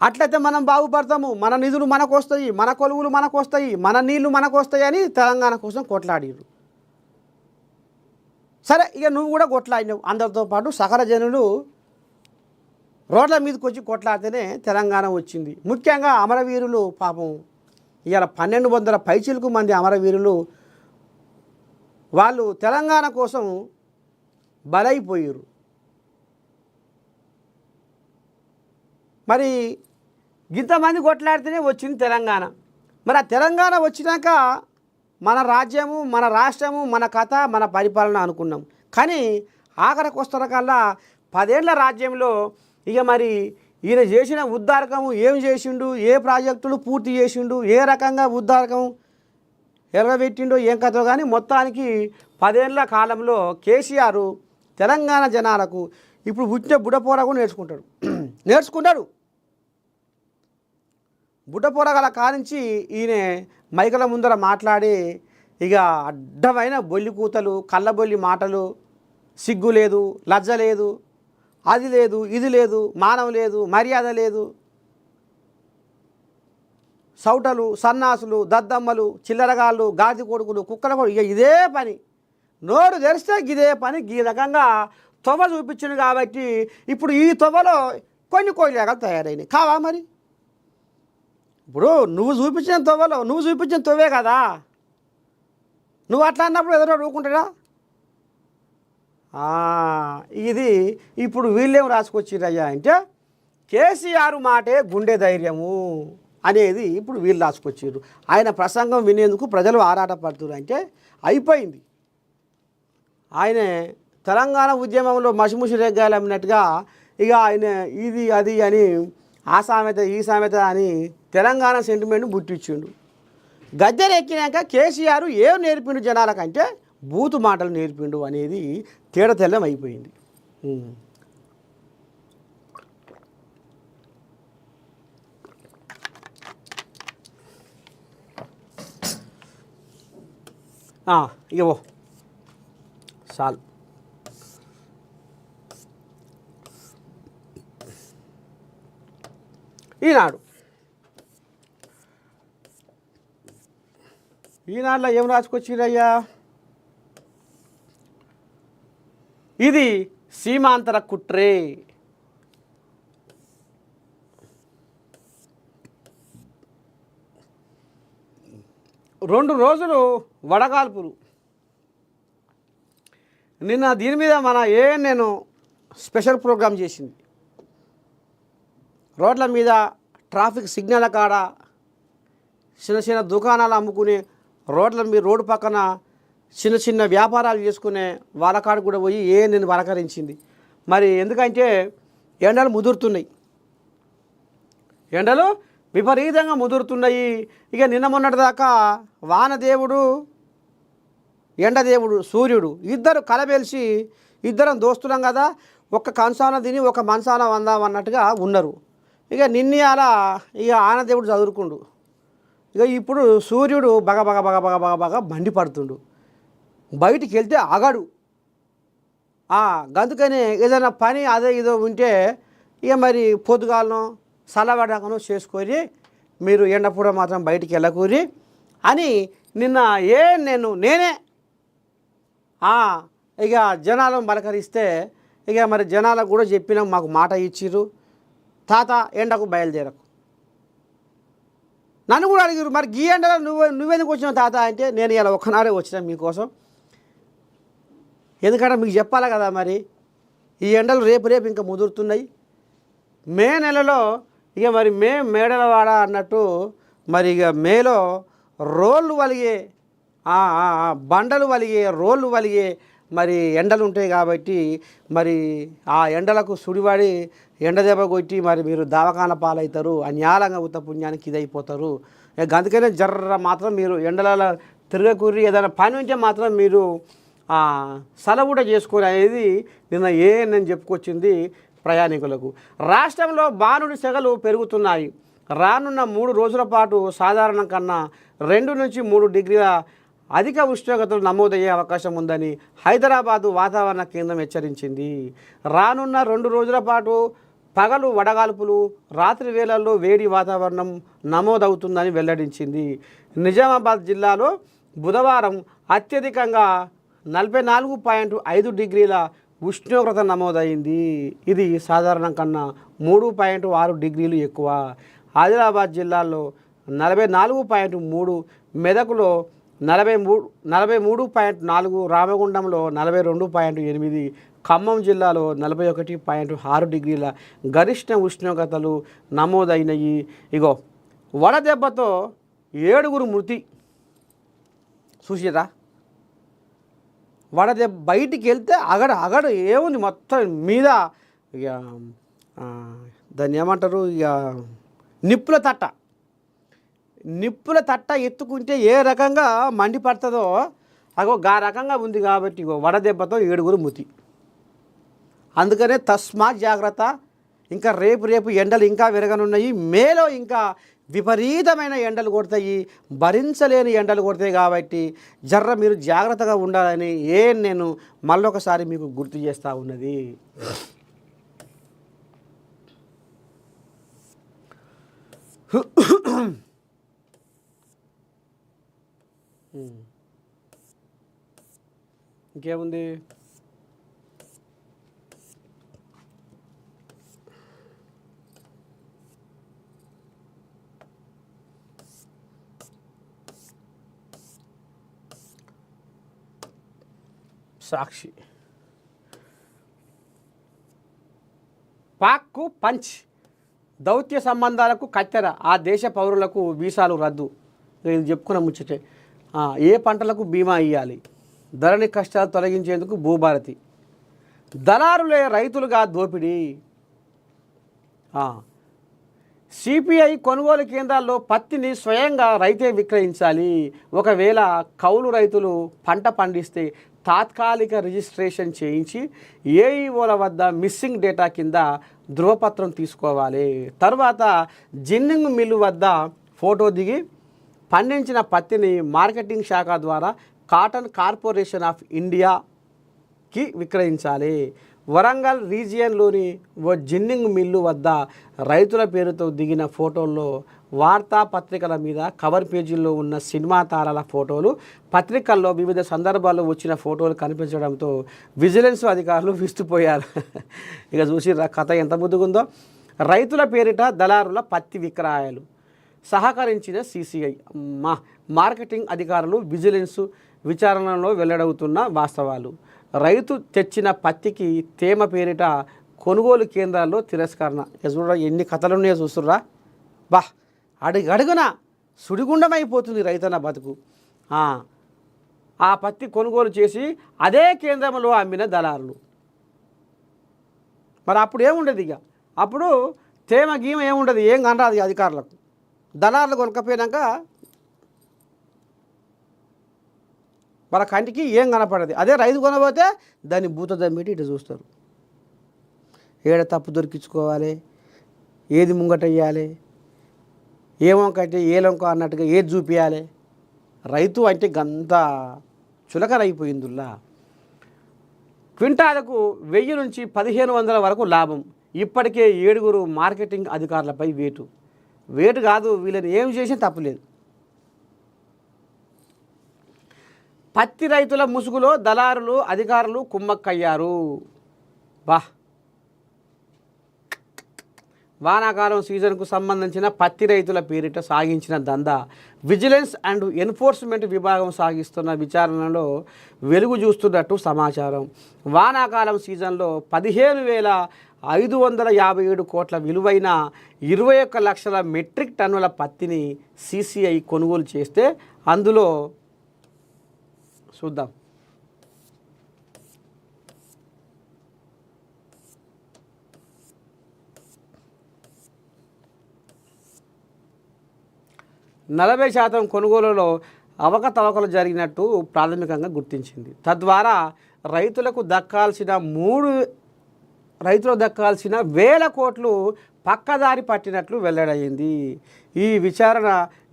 అట్లయితే మనం బాగుపడతాము, మన నిధులు మనకు వస్తాయి, మన కొలువులు మనకు వస్తాయి, మన నీళ్లు మనకు వస్తాయి అని తెలంగాణ కోసం కొట్లాడిరు. సరే, ఇక నువ్వు కూడా కొట్లాడినావు. అందరితో పాటు సకల జనులు రోడ్ల మీదకి వచ్చి కొట్లాడితేనే తెలంగాణ వచ్చింది. ముఖ్యంగా అమరవీరులు పాపం ఇవాళ 1200 పైచిలకు మంది అమరవీరులు వాళ్ళు తెలంగాణ కోసం బలైపోయారు. మరి ఇంతమంది కొట్లాడితేనే వచ్చింది తెలంగాణ. మరి ఆ తెలంగాణ వచ్చినాక మన రాజ్యము, మన రాష్ట్రము, మన కథ, మన పరిపాలన అనుకున్నాం. కానీ ఆఖరికి వస్తున్నకల్లా 10 ఏళ్ల రాజ్యంలో ఇక మరి ఈయన చేసిన ఉద్ధారకము ఏం చేసిండు, ఏ ప్రాజెక్టులు పూర్తి చేసిండు, ఏ రకంగా ఉద్ధారకం ఎరగబెట్టిండో ఏం కథో కానీ మొత్తానికి 10 ఏళ్ల కాలంలో కేసీఆర్ తెలంగాణ జనాలకు ఇప్పుడు పుట్టిన బుడపోరగా నేర్చుకుంటాడు. బుడ్డపోరగల కానించి ఈయన మైకల ముందర మాట్లాడి ఇక అడ్డమైన బొల్లి కూతలు, కళ్ళబొల్లి మాటలు, సిగ్గు లేదు, లజ్జ లేదు, అది లేదు, ఇది లేదు, మానం లేదు, మర్యాద లేదు, సౌటలు, సన్నాసులు, దద్దమ్మలు, చిల్లరగాళ్ళు, గాది కొడుకులు, కుక్కల కొడుకు, ఇక ఇదే పని. నోరు తెరిస్తే ఇదే పని. ఈ రకంగా తొవ్వ చూపించింది కాబట్టి ఇప్పుడు ఈ తొవ్వలో కొన్ని కోయిలాగా తయారైనాయి కావా? మరి ఇప్పుడు నువ్వు చూపించిన తొవ్వే కదా. నువ్వు అట్లా అన్నప్పుడు ఎదురు ఊరుకుంటాడా? ఇది ఇప్పుడు వీళ్ళేం రాసుకొచ్చిరయ్యా అంటే కేసీఆర్ మాటే గుండె ధైర్యము అనేది ఇప్పుడు వీళ్ళు రాసుకొచ్చారు. ఆయన ప్రసంగం వినేందుకు ప్రజలు ఆరాటపడుతున్నారు అంటే అయిపోయింది. ఆయన తెలంగాణ ఉద్యమంలో మసిముసి రెగ్గాయలు అమ్మినట్టుగా ఇక ఆయన ఇది అది అని ఆ సామెత ఈ సామెత అని తెలంగాణ సెంటిమెంట్ బుట్టిచ్చిండు. గద్దెనెక్కినాక కేసీఆర్ ఏం నేర్పిండు జనాలకంటే బూతు మాటలు నేర్పిండు అనేది తేడ తెల్లం అయిపోయింది. ఇగో చాలు. ఈనాడులో ఏం రాసుకొచ్చిరయ్యా? ఇది సీమాంతర కుట్రే. 2 రోజులు వడగాల్పులు. నిన్న దీని మీద మన నేను స్పెషల్ ప్రోగ్రాం చేసింది. రోడ్ల మీద ట్రాఫిక్ సిగ్నల్ కాడ చిన్న చిన్న దుకాణాలు అమ్ముకునే రోడ్డు పక్కన చిన్న చిన్న వ్యాపారాలు చేసుకునే వాళ్ళ కాడ కూడా పోయి నేను పలకరించింది. మరి ఎందుకంటే ఎండలు ముదురుతున్నాయి, ఎండలు విపరీతంగా ముదురుతున్నాయి. ఇక నిన్న మొన్నటి దాకా వానదేవుడు ఎండదేవుడు సూర్యుడు ఇద్దరు కలబెలిసి ఇద్దరం దోస్తున్నాం కదా, ఒక కంచాన తిని ఒక మంచాన వందాం అన్నట్టుగా ఉన్నారు. ఇక నిన్నయాల ఇక ఆనదేవుడు చదువుకుండు. ఇక ఇప్పుడు సూర్యుడు బగ బగ బగ బగ బగ బగ మండిపడుతుండు, బయటికి వెళ్తే ఆగాడు. గందుకని ఏదైనా పని అదే ఇదో ఉంటే ఇక మరి పొద్దుగాలను చల్లబడకను చేసుకొని మీరు ఎండపూడ మాత్రం బయటికి వెళ్ళకూరి అని నిన్న నేనే ఇక జనాలను పలకరిస్తే ఇక మరి జనాలకు కూడా చెప్పినాం, మాకు మాట ఇచ్చిర్రు, తాత ఎండకు బయలుదేరకు. నన్ను కూడా అడిగారు, మరి గీ ఎండలో నువ్వెందుకు వచ్చినావు తాత అంటే, నేను ఇలా ఒక్కనాడే వచ్చినా మీకోసం, ఎందుకంటే మీకు చెప్పాలి కదా, మరి ఈ ఎండలు రేపు ఇంకా ముదురుతున్నాయి. మే నెలలో ఇక మరి మేడలవాడ అన్నట్టు మరి ఇక మేలో రోళ్ళు వలిగే బండలు వలిగే రోళ్ళు వలిగే మరి ఎండలు ఉంటాయి కాబట్టి మరి ఆ ఎండలకు సుడివాడి ఎండ దెబ్బ కొట్టి మరి మీరు దవాఖాన పాలవుతారు, అన్యాలంగా ఉత్త పుణ్యానికి ఇదైపోతారు. అందుకనే జర్ర మాత్రం మీరు ఎండలలో తిరగకూరి ఏదైనా పని ఉంటే మాత్రం మీరు సెలవు కూడా చేసుకోరు అనేది నిన్న నేను చెప్పుకొచ్చింది ప్రయాణికులకు. రాష్ట్రంలో బాణుడి సెగలు పెరుగుతున్నాయి. రానున్న 3 రోజుల పాటు సాధారణం కన్నా 2 నుంచి 3 డిగ్రీల అధిక ఉష్ణోగ్రతలు నమోదయ్యే అవకాశం ఉందని హైదరాబాదు వాతావరణ కేంద్రం హెచ్చరించింది. రానున్న 2 రోజుల పాటు పగలు వడగాల్పులు, రాత్రి వేళల్లో వేడి వాతావరణం నమోదవుతుందని వెల్లడించింది. నిజామాబాద్ జిల్లాలో బుధవారం అత్యధికంగా 44.5 డిగ్రీల ఉష్ణోగ్రత నమోదైంది. ఇది సాధారణం కన్నా 3.6 డిగ్రీలు ఎక్కువ. ఆదిలాబాద్ జిల్లాలో 44.3, మెదకులో 43.4, రామగుండంలో 42.8, ఖమ్మం జిల్లాలో 41.6 డిగ్రీల గరిష్ట ఉష్ణోగ్రతలు నమోదైనవి. ఇగో వడదెబ్బతో 7 మృతి. చూసిరా, వడదెబ్బ బయటికి వెళ్తే అగడు ఏముంది మొత్తం మీద. ఇక దాన్ని ఏమంటారు, ఇక నిప్పుల తట్ట ఎత్తుకుంటే ఏ రకంగా మండిపడుతుందో గా రకంగా ఉంది. కాబట్టి ఇగో వడదెబ్బతో 7 మృతి. అందుకనే తస్మాత్ జాగ్రత్త. ఇంకా రేపు ఎండలు ఇంకా విరగనున్నాయి. మేలో ఇంకా విపరీతమైన ఎండలు కొడతాయి, భరించలేని ఎండలు కొడతాయి. కాబట్టి జర్ర మీరు జాగ్రత్తగా ఉండాలని నేను మళ్ళొకసారి మీకు గుర్తు చేస్తూ ఉన్నది. ఇంకేముంది, సాక్షి, పాక్కు పంచ్, దౌత్య సంబంధాలకు కత్తెర, ఆ దేశ పౌరులకు వీసాలు రద్దు. ఇది చెప్పుకున్న ముచ్చటే. ఏ పంటలకు బీమా ఇవ్వాలి, ధరణి కష్టాలు తొలగించేందుకు భూభారతి, దళారులే రైతులుగా దోపిడీ. సిపిఐ కొనుగోలు కేంద్రాల్లో పత్తిని స్వయంగా రైతే విక్రయించాలి. ఒకవేళ కౌలు రైతులు పంట పండిస్తే తాత్కాలిక రిజిస్ట్రేషన్ చేయించి ఏఈఓల వద్ద మిస్సింగ్ డేటా కింద ధృవపత్రం తీసుకోవాలి. తర్వాత జిన్నింగ్ మిల్లు వద్ద ఫోటో దిగి పండించిన పత్తిని మార్కెటింగ్ శాఖ ద్వారా కాటన్ కార్పొరేషన్ ఆఫ్ ఇండియాకి విక్రయించాలి. వరంగల్ రీజియన్లోని ఓ జిన్నింగ్ మిల్లు వద్ద రైతుల పేరుతో దిగిన ఫోటోల్లో వార్తాపత్రికల మీద కవర్ పేజీల్లో ఉన్న సినిమా తారల ఫోటోలు, పత్రికల్లో వివిధ సందర్భాల్లో వచ్చిన ఫోటోలు కనిపించడంతో విజిలెన్స్ అధికారులు విస్తుపోయారు. ఇక చూసి కథ ఎంత ముద్దుగుందో. రైతుల పేరిట దళారుల పత్తి విక్రయాలు సహకరించిన సిసిఐ. మార్కెటింగ్ అధికారులు విజిలెన్స్ విచారణలో వెల్లడవుతున్న వాస్తవాలు. రైతు తెచ్చిన పత్తికి తేమ పేరిట కొనుగోలు కేంద్రాల్లో తిరస్కరణ. చూడ ఎన్ని కథలు ఉన్నాయో చూస్తుర్రా. బా అడుగడుగున సుడిగుండమైపోతుంది రైతన్న బతుకు. ఆ పత్తి కొనుగోలు చేసి అదే కేంద్రంలో అమ్మిన దళారులు. మరి అప్పుడు ఏముండదు, ఇక అప్పుడు తేమ గీమ ఏముండదు, ఏం కనరాదు అధికారులకు. దళారులు కొనకపోయినాక వాళ్ళ కంటికి ఏం కనపడదు. అదే రైతు కొనబోతే దాన్ని బూత దమ్మిటి ఇటు చూస్తారు. ఏడ తప్పు దొరికించుకోవాలి, ఏది ముంగట వేయాలి, ఏమొంకంటే ఏలొంక అన్నట్టుగా ఏది చూపించాలి. రైతు అంటే గంత చులకనైపోయిందిలా. క్వింటాలకు 1000 నుంచి 1500 వరకు లాభం. ఇప్పటికే 7 మార్కెటింగ్ అధికారులపై వేటు కాదు, వీళ్ళని ఏం చేసినా తప్పులేదు. పత్తి రైతుల ముసుగులో దళారులు అధికారులు కుమ్మక్కయ్యారు. వానాకాలం సీజన్కు సంబంధించిన పత్తి రైతుల పేరిట సాగించిన దందా విజిలెన్స్ అండ్ ఎన్ఫోర్స్మెంట్ విభాగం సాగిస్తున్న విచారణలో వెలుగు చూస్తున్నట్టు సమాచారం. వానాకాలం సీజన్లో 15,557 కోట్ల విలువైన 21 లక్షల మెట్రిక్ టన్నుల పత్తిని సిసిఐ కొనుగోలు చేస్తే అందులో చూద్దాం. నలభై శాతం కొనుగోలులో అవకతవకలు జరిగినట్టు ప్రాథమికంగా గుర్తించింది. తద్వారా రైతులకు దక్కాల్సిన 1,000 కోట్లు పక్కదారి పట్టినట్లు వెల్లడైంది. ఈ విచారణ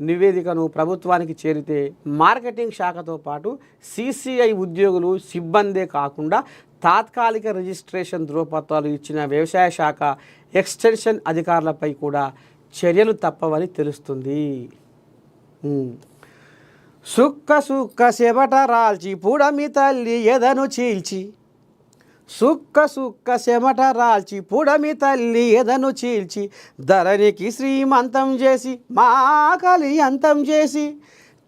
నివేదికను ప్రభుత్వానికి చేరితే మార్కెటింగ్ శాఖతో పాటు సిసిఐ ఉద్యోగులు సిబ్బందే కాకుండా తాత్కాలిక రిజిస్ట్రేషన్ ధృవపత్రాలు ఇచ్చిన వ్యవసాయ శాఖ ఎక్స్టెన్షన్ అధికారులపై కూడా చర్యలు తప్పవని తెలుస్తుంది. సుక్క సుక్క చెమట రాల్చి పుడమి తల్లి ఎదను చీల్చి, సుక్క సుక్క చెమట రాల్చి పుడమి తల్లి ఎదను చీల్చి, ధరణికి శ్రీమంతం చేసి మాకలి అంతం చేసి,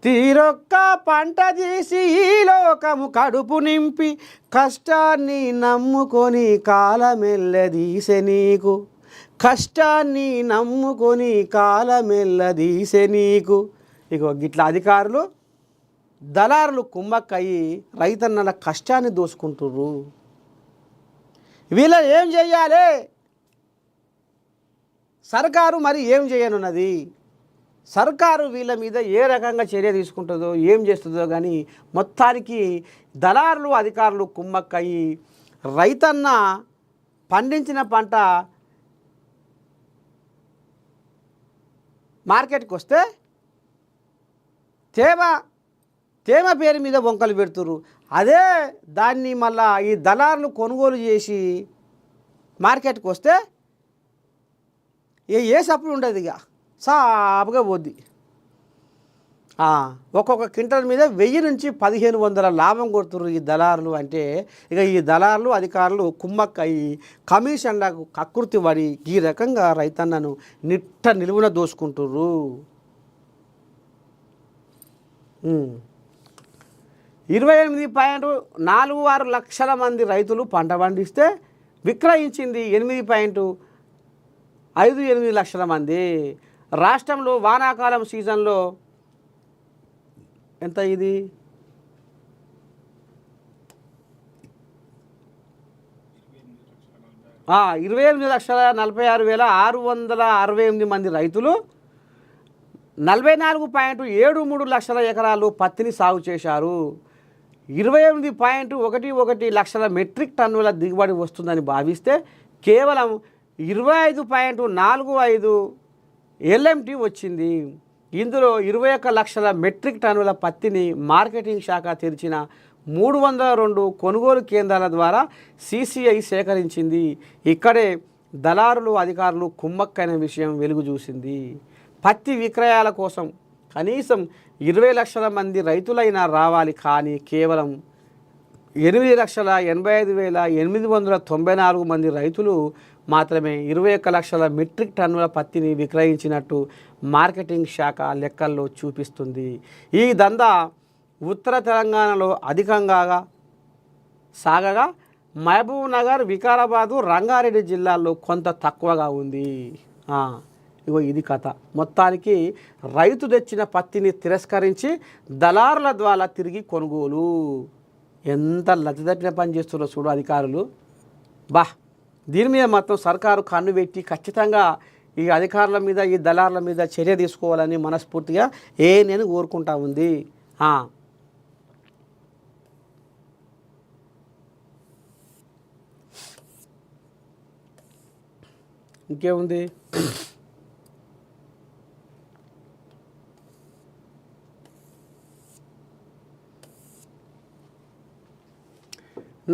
తీరొక్క పంట తీసి ఈ లోకము కడుపు నింపి, కష్టాన్ని నమ్ముకొని కాలమెల్లదీసె నీకు, కష్టాన్ని నమ్ముకొని కాలమెల్లదీసె నీకు. ఇగో గిట్ల అధికారులు దళారులు కుమ్మక్కయ్యి రైతన్నల కష్టాన్ని దోసుకుంటుర్రు. వీళ్ళని ఏం చెయ్యాలి? సర్కారు మరి ఏం చేయనున్నది? సర్కారు వీళ్ళ మీద ఏ రకంగా చర్య తీసుకుంటుందో ఏం చేస్తుందో కానీ మొత్తానికి దళారులు అధికారులు కుమ్మక్కయ్యి రైతన్న పండించిన పంట మార్కెట్కి వస్తే తేమ పేరు మీద వంకలు పెడుతురు. అదే దాన్ని మళ్ళా ఈ దళారులు కొనుగోలు చేసి మార్కెట్కి వస్తే ఏ సప్పుడు ఉండదు, ఇక సాపుగా పోద్ది. ఒక్కొక్క క్వింటల్ మీద 1000 నుంచి 1500 లాభం కొడుతురు ఈ దళారులు. అంటే ఇక ఈ దళారులు అధికారులు కుమ్మక్కయ్యి కమిషన్లకు కకృతి పడి ఈ రకంగా రైతన్నను నిలువున దోసుకుంటుర్రు. 28.46 లక్షల మంది రైతులు పంట పండిస్తే విక్రయించింది 8.58 లక్షల మంది. రాష్ట్రంలో వానాకాలం సీజన్లో ఎంత ఇది? 28,46,668 మంది రైతులు 44.73 లక్షల ఎకరాలు పత్తిని సాగు చేశారు. 28.11 లక్షల మెట్రిక్ టన్నుల దిగుబడి వస్తుందని భావిస్తే కేవలం 25.45 LMT వచ్చింది. ఇందులో 21 లక్షల మెట్రిక్ టన్నుల పత్తిని మార్కెటింగ్ శాఖ తెరిచిన 302 కొనుగోలు కేంద్రాల ద్వారా సిసిఐ సేకరించింది. ఇక్కడే దళారులు అధికారులు కుమ్మక్కైన విషయం వెలుగు చూసింది. పత్తి విక్రయాల కోసం కనీసం 20 లక్షల మంది రైతులైనా రావాలి, కానీ కేవలం 8,85,894 మంది రైతులు మాత్రమే 21 లక్షల మెట్రిక్ టన్నుల పత్తిని విక్రయించినట్టు మార్కెటింగ్ శాఖ లెక్కల్లో చూపిస్తుంది. ఈ దందా ఉత్తర తెలంగాణలో సాగగా మహబూబ్ నగర్, వికారాబాదు, రంగారెడ్డి జిల్లాల్లో కొంత తక్కువగా ఉంది. ఇగో ఇది కథ. మొత్తానికి రైతు తెచ్చిన పత్తిని తిరస్కరించి దళారుల ద్వారా తిరిగి కొనుగోలు. ఎంత లజ్జతప్పిన పని చేస్తున్నారో చూడు అధికారులు. దీని మీద మొత్తం సర్కారు కన్ను పెట్టి ఖచ్చితంగా ఈ అధికారుల మీద, ఈ దళారుల మీద చర్య తీసుకోవాలని మనస్ఫూర్తిగా నేను కోరుకుంటా ఉంది. ఇంకేముంది,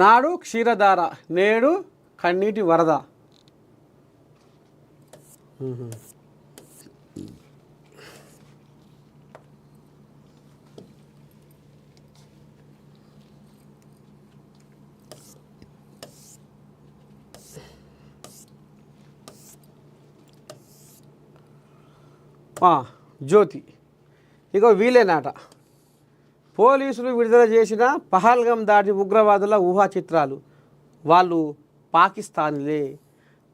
నాడు క్షీరధార, నేడు కన్నీటి వరద. జ్యోతి ఇగో వీలేనాట. పోలీసులు విడుదల చేసిన పహల్గం దాడి ఉగ్రవాదుల ఊహా చిత్రాలు. వాళ్ళు పాకిస్తాన్లే.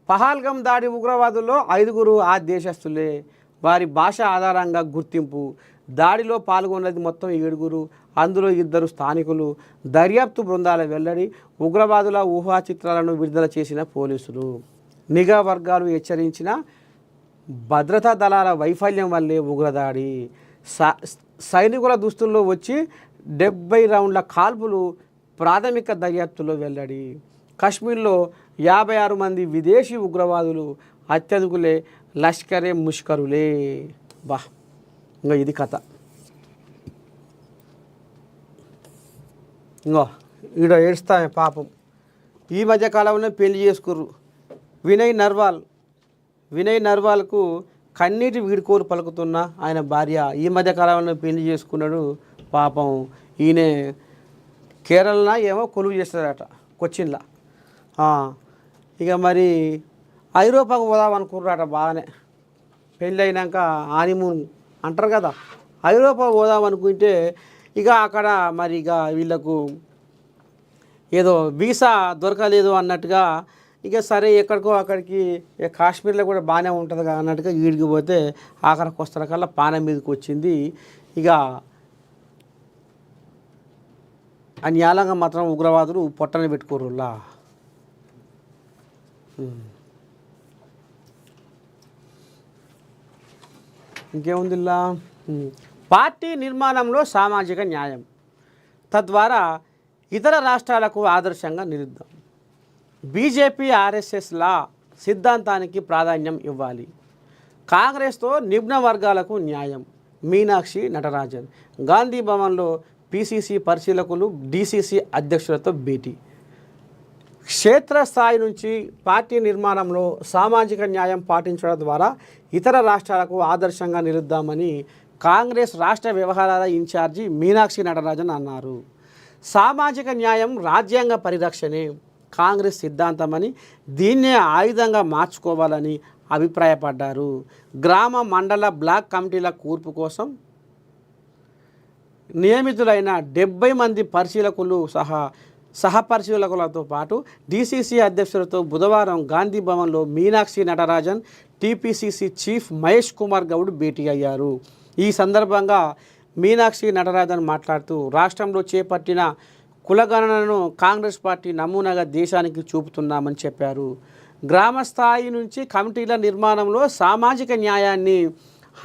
పహల్గం దాడి ఉగ్రవాదుల్లో 5గురు ఆ దేశస్తులే. వారి భాష ఆధారంగా గుర్తింపు. దాడిలో పాల్గొన్నది మొత్తం 7గురు, అందులో 2 స్థానికులు. దర్యాప్తు బృందాల వెల్లడి. ఉగ్రవాదుల ఊహా చిత్రాలను విడుదల చేసిన పోలీసులు. నిఘా వర్గాలు హెచ్చరించిన భద్రతా దళాల వైఫల్యం వల్లే ఉగ్రదాడి. సైనికుల దుస్తుల్లో వచ్చి 70 రౌండ్ల కాల్పులు ప్రాథమిక దర్యాప్తులో వెల్లడి. కశ్మీర్లో 56 మంది విదేశీ ఉగ్రవాదులు. అత్యధికులే లష్కరే ముష్కరులే. ఇంకా ఇది కథ. ఇంకో ఈడ ఏడుస్తా పాపం. ఈ మధ్య కాలంలో పెళ్లి చేసుకుర్రు. వినయ్ నర్వాల్కు కన్నీటి వీడుకోలు పలుకుతున్న ఆయన భార్య ఈ మధ్య కాలంలో పెళ్లి చేసుకున్నాడు. పాపం ఈయన కేరళలో ఏమో కొలువు చేస్తాడట, కొచ్చిన్లా. ఇక మరి ఐరోపాకు పోదాం అనుకున్నారట. బాగానే పెళ్ళి అయినాక హానీమూన్ అంటారు కదా, ఐరోపా పోదాం అనుకుంటే ఇక అక్కడ మరి ఇక వీళ్ళకు ఏదో వీసా దొరకలేదు అన్నట్టుగా ఇక సరే ఎక్కడికో అక్కడికి, కాశ్మీర్లో కూడా బాగానే ఉంటుంది కదా అన్నట్టుగా ఈడికి పోతే ఆఖరికి వస్తున్న కల్లా పానం మీదకి వచ్చింది. ఇక అన్యాలంగా మాత్రం ఉగ్రవాదులు పొట్టని పెట్టుకోరులా. ఇంకేముంది ఇలా. పార్టీ నిర్మాణంలో సామాజిక న్యాయం, తద్వారా ఇతర రాష్ట్రాలకు ఆదర్శంగా నిలుద్దాం. బీజేపీ ఆర్ఎస్ఎస్ల సిద్ధాంతానికి ప్రాధాన్యం ఇవ్వాలి. కాంగ్రెస్తో నిమ్న వర్గాలకు న్యాయం. మీనాక్షి నటరాజన్. గాంధీ భవన్లో పిసిసి పరిశీలకులు, డిసిసి అధ్యక్షులతో భేటీ. క్షేత్రస్థాయి నుంచి పార్టీ నిర్మాణంలో సామాజిక న్యాయం పాటించడం ద్వారా ఇతర రాష్ట్రాలకు ఆదర్శంగా నిలుద్దామని కాంగ్రెస్ రాష్ట్ర వ్యవహారాల ఇన్ఛార్జి మీనాక్షి నటరాజన్ అన్నారు. సామాజిక న్యాయం రాజ్యాంగ పరిరక్షణే కాంగ్రెస్ సిద్ధాంతమని, దీన్నే ఆయుధంగా మార్చుకోవాలని అభిప్రాయపడ్డారు. గ్రామ, మండల, బ్లాక్ కమిటీల కూర్పు కోసం నియమితులైన 70 మంది పరిశీలకులు సహపరిశీలకులతో పాటు డిసిసి అధ్యక్షులతో బుధవారం గాంధీ భవన్లో మీనాక్షి నటరాజన్, టీపీసీసీ చీఫ్ మహేష్ కుమార్ గౌడ్ భేటీ అయ్యారు. ఈ సందర్భంగా మీనాక్షి నటరాజన్ మాట్లాడుతూ రాష్ట్రంలో చేపట్టిన కులగణనను కాంగ్రెస్ పార్టీ నమూనాగా దేశానికి చూపుతున్నామని చెప్పారు. గ్రామ స్థాయి నుంచి కమిటీల నిర్మాణంలో సామాజిక న్యాయాన్ని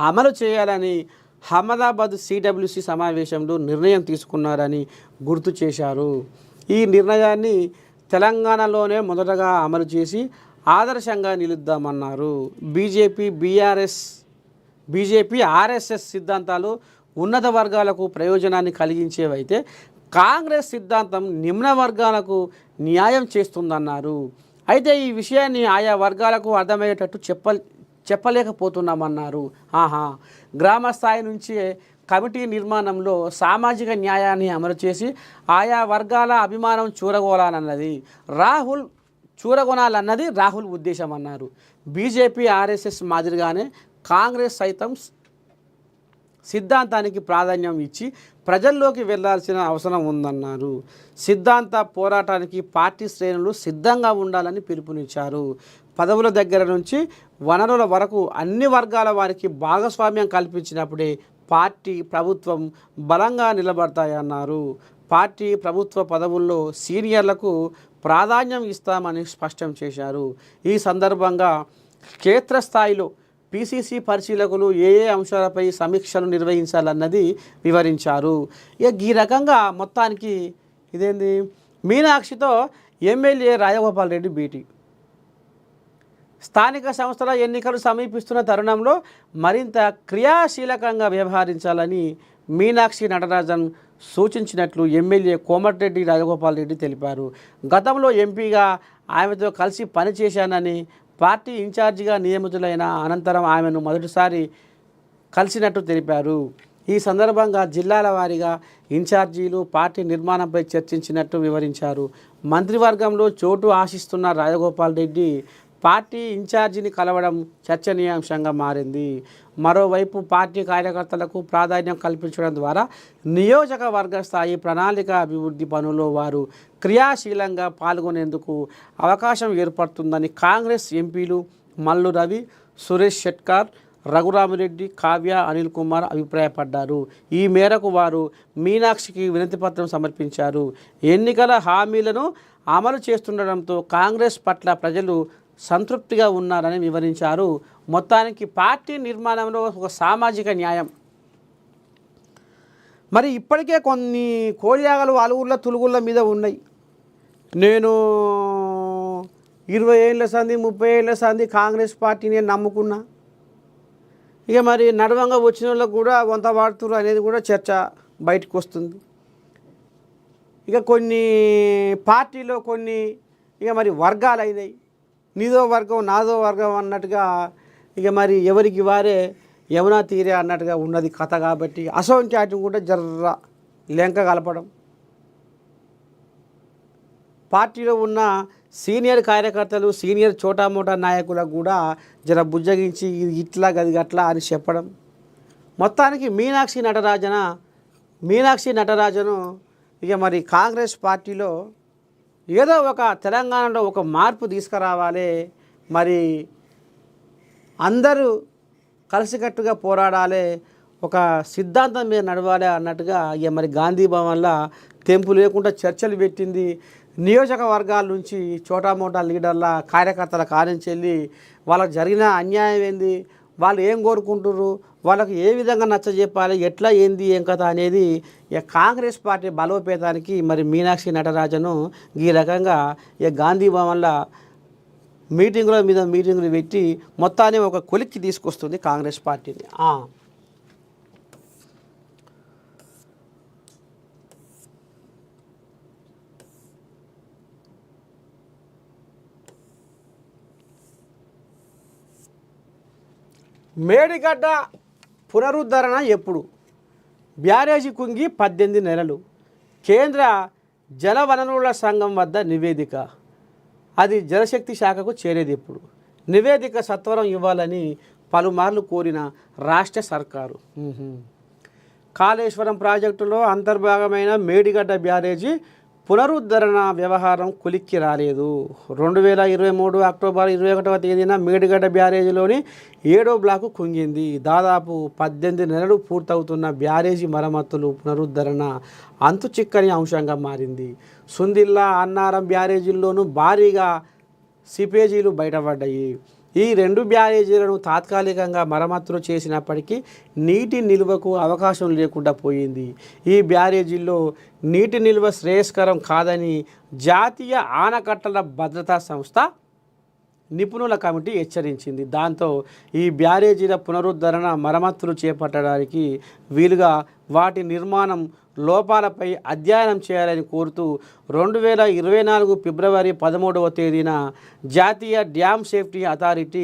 అమలు చేయాలని అహ్మదాబాద్ సిడబ్ల్యూసి సమావేశంలో నిర్ణయం తీసుకున్నారని గుర్తు చేశారు. ఈ నిర్ణయాన్ని తెలంగాణలోనే మొదటగా అమలు చేసి ఆదర్శంగా నిలుద్దామన్నారు. బీజేపీ ఆర్ఎస్ఎస్ సిద్ధాంతాలు ఉన్నత వర్గాలకు ప్రయోజనాన్ని కలిగించేవైతే కాంగ్రెస్ సిద్ధాంతం నిమ్న వర్గాలకు న్యాయం చేస్తుందన్నారు. అయితే ఈ విషయాన్ని ఆయా వర్గాలకు అర్థమయ్యేటట్టు చెప్పలేకపోతున్నామన్నారు. గ్రామ స్థాయి నుంచి కమిటీ నిర్మాణంలో సామాజిక న్యాయాన్ని అమలు చేసి ఆయా వర్గాల అభిమానం చూరగొనాలన్నది రాహుల్ ఉద్దేశం అన్నారు. బీజేపీ ఆర్ఎస్ఎస్ మాదిరిగానే కాంగ్రెస్ సైతం సిద్ధాంతానికి ప్రాధాన్యం ఇచ్చి ప్రజల్లోకి వెళ్లాల్సిన అవసరం ఉందన్నారు. సిద్ధాంత పోరాటానికి పార్టీ శ్రేణులు సిద్ధంగా ఉండాలని పిలుపునిచ్చారు. పదవుల దగ్గర నుంచి వనరుల వరకు అన్ని వర్గాల వారికి భాగస్వామ్యం కల్పించినప్పుడే పార్టీ ప్రభుత్వం బలంగా నిలబడతాయన్నారు. పార్టీ ప్రభుత్వ పదవుల్లో సీనియర్లకు ప్రాధాన్యం ఇస్తామని స్పష్టం చేశారు. ఈ సందర్భంగా క్షేత్రస్థాయిలో పిసిసి పరిశీలకులు ఏ అంశాలపై సమీక్షలు నిర్వహించాలన్నది వివరించారు. ఇక ఈ రకంగా మొత్తానికి ఇదేంది మీనాక్షితో ఎమ్మెల్యే రాజగోపాల్ రెడ్డి భేటీ. స్థానిక సంస్థల ఎన్నికలు సమీపిస్తున్న తరుణంలో మరింత క్రియాశీలకంగా వ్యవహరించాలని మీనాక్షి నటరాజన్ సూచించినట్లు ఎమ్మెల్యే కోమటిరెడ్డి రాజగోపాల్ రెడ్డి తెలిపారు. గతంలో ఎంపీగా ఆమెతో కలిసి పనిచేశానని, పార్టీ ఇన్ఛార్జిగా నియమితులైన అనంతరం ఆమెను మొదటిసారి కలిసినట్టు తెలిపారు. ఈ సందర్భంగా జిల్లాల వారీగా ఇన్ఛార్జీలు పార్టీ నిర్మాణంపై చర్చించినట్టు వివరించారు. మంత్రివర్గంలో చోటు ఆశిస్తున్న రాజగోపాల్ రెడ్డి పార్టీ ఇన్ఛార్జిని కలవడం చర్చనీయాంశంగా మారింది. మరోవైపు పార్టీ కార్యకర్తలకు ప్రాధాన్యం కల్పించడం ద్వారా నియోజకవర్గ స్థాయి ప్రణాళిక అభివృద్ధి పనుల్లో వారు క్రియాశీలంగా పాల్గొనేందుకు అవకాశం ఏర్పడుతుందని కాంగ్రెస్ ఎంపీలు మల్లు రవి, సురేష్ షెట్కార్, రఘురామిరెడ్డి, కావ్య, అనిల్ కుమార్ అభిప్రాయపడ్డారు. ఈ మేరకు వారు మీనాక్షికి వినతిపత్రం సమర్పించారు. ఎన్నికల హామీలను అమలు చేస్తుండడంతో కాంగ్రెస్ పట్ల ప్రజలు సంతృప్తిగా ఉన్నారని వివరించారు. మొత్తానికి పార్టీ నిర్మాణంలో ఒక సామాజిక న్యాయం. మరి ఇప్పటికే కొన్ని కోడియాగలు అలుగుళ్ళ తులుగుళ్ళ మీద ఉన్నాయి. నేను 20 ఏళ్ళ సంది 30 ఏళ్ళ సంది కాంగ్రెస్ పార్టీని నమ్ముకున్నా. ఇక మరి నడవంగా వచ్చిన వాళ్ళకు కూడా వంత వాడుతున్నారు అనేది కూడా చర్చ బయటకు వస్తుంది. ఇక కొన్ని పార్టీలో కొన్ని ఇక మరి వర్గాలు అయినాయి. నీదో వర్గం నాదో వర్గం అన్నట్టుగా ఇక మరి ఎవరికి వారే యమునా తీరే అన్నట్టుగా ఉన్నది కథ. కాబట్టి అసౌంచాటి కూడా జర్ర లెంక కలపడం, పార్టీలో ఉన్న సీనియర్ కార్యకర్తలు సీనియర్ చోటామోటా నాయకులకు కూడా జర బుజ్జగించి ఇది ఇట్లా గది అట్లా అని చెప్పడం. మొత్తానికి మీనాక్షి నటరాజను ఇక మరి కాంగ్రెస్ పార్టీలో ఏదో ఒక తెలంగాణలో ఒక మార్పు తీసుకురావాలి, మరి అందరూ కలిసికట్టుగా పోరాడాలి, ఒక సిద్ధాంతం మీద నడవాలి అన్నట్టుగా ఇక మరి గాంధీ భవన్లో తెంపు లేకుండా చర్చలు పెట్టింది. నియోజకవర్గాల నుంచి చోటామోటా లీడర్ల కార్యకర్తల కారించి వెళ్ళి వాళ్ళకి జరిగిన అన్యాయం ఏంది, వాళ్ళు ఏం కోరుకుంటున్నారు, వాళ్ళకు ఏ విధంగా నచ్చజెప్పాలి, ఎట్లా ఏంది ఏం కథ అనేది ఇక కాంగ్రెస్ పార్టీ బలోపేతానికి మరి మీనాక్షి నటరాజను ఈ రకంగా ఇక గాంధీ భవన్లో మీటింగులు పెట్టి మొత్తాన్ని ఒక కొలిక్కి తీసుకొస్తుంది కాంగ్రెస్ పార్టీని. మేడిగడ్డ పునరుద్ధరణ ఎప్పుడు? బ్యారేజీ కుంగి 18 నెలలు. కేంద్ర జలవనరుల సంఘం వద్ద నివేదిక. అది జలశక్తి శాఖకు చేరేది ఎప్పుడు? నివేదిక సత్వరం ఇవ్వాలని పలుమార్లు కోరిన రాష్ట్ర సర్కారు. కాళేశ్వరం ప్రాజెక్టులో అంతర్భాగమైన మేడిగడ్డ బ్యారేజీ పునరుద్ధరణ వ్యవహారం కొలిక్కి రాలేదు. 2023 అక్టోబర్ 21వ తేదీన మేడిగడ్డ బ్యారేజీలోని 7వ బ్లాకు కుంగింది. దాదాపు 18 నెలలు పూర్తవుతున్న బ్యారేజీ మరమ్మతులు పునరుద్ధరణ అంతు చిక్కని అంశంగా మారింది. సుందిల్లా, అన్నారం బ్యారేజీల్లోనూ భారీగా సిపేజీలు బయటపడ్డాయి. ఈ 2 బ్యారేజీలను తాత్కాలికంగా మరమ్మతులు చేసినప్పటికీ నీటి నిల్వకు అవకాశం లేకుండా పోయింది. ఈ బ్యారేజీల్లో నీటి నిల్వ శ్రేయస్కరం కాదని జాతీయ ఆనకట్టల భద్రతా సంస్థ నిపుణుల కమిటీ హెచ్చరించింది. దాంతో ఈ బ్యారేజీల పునరుద్ధరణ మరమ్మతులు చేపట్టడానికి వీలుగా వాటి నిర్మాణం లోపాలపై అధ్యయనం చేయాలని కోరుతూ 2024 ఫిబ్రవరి 13వ తేదీన జాతీయ డ్యామ్ సేఫ్టీ అథారిటీ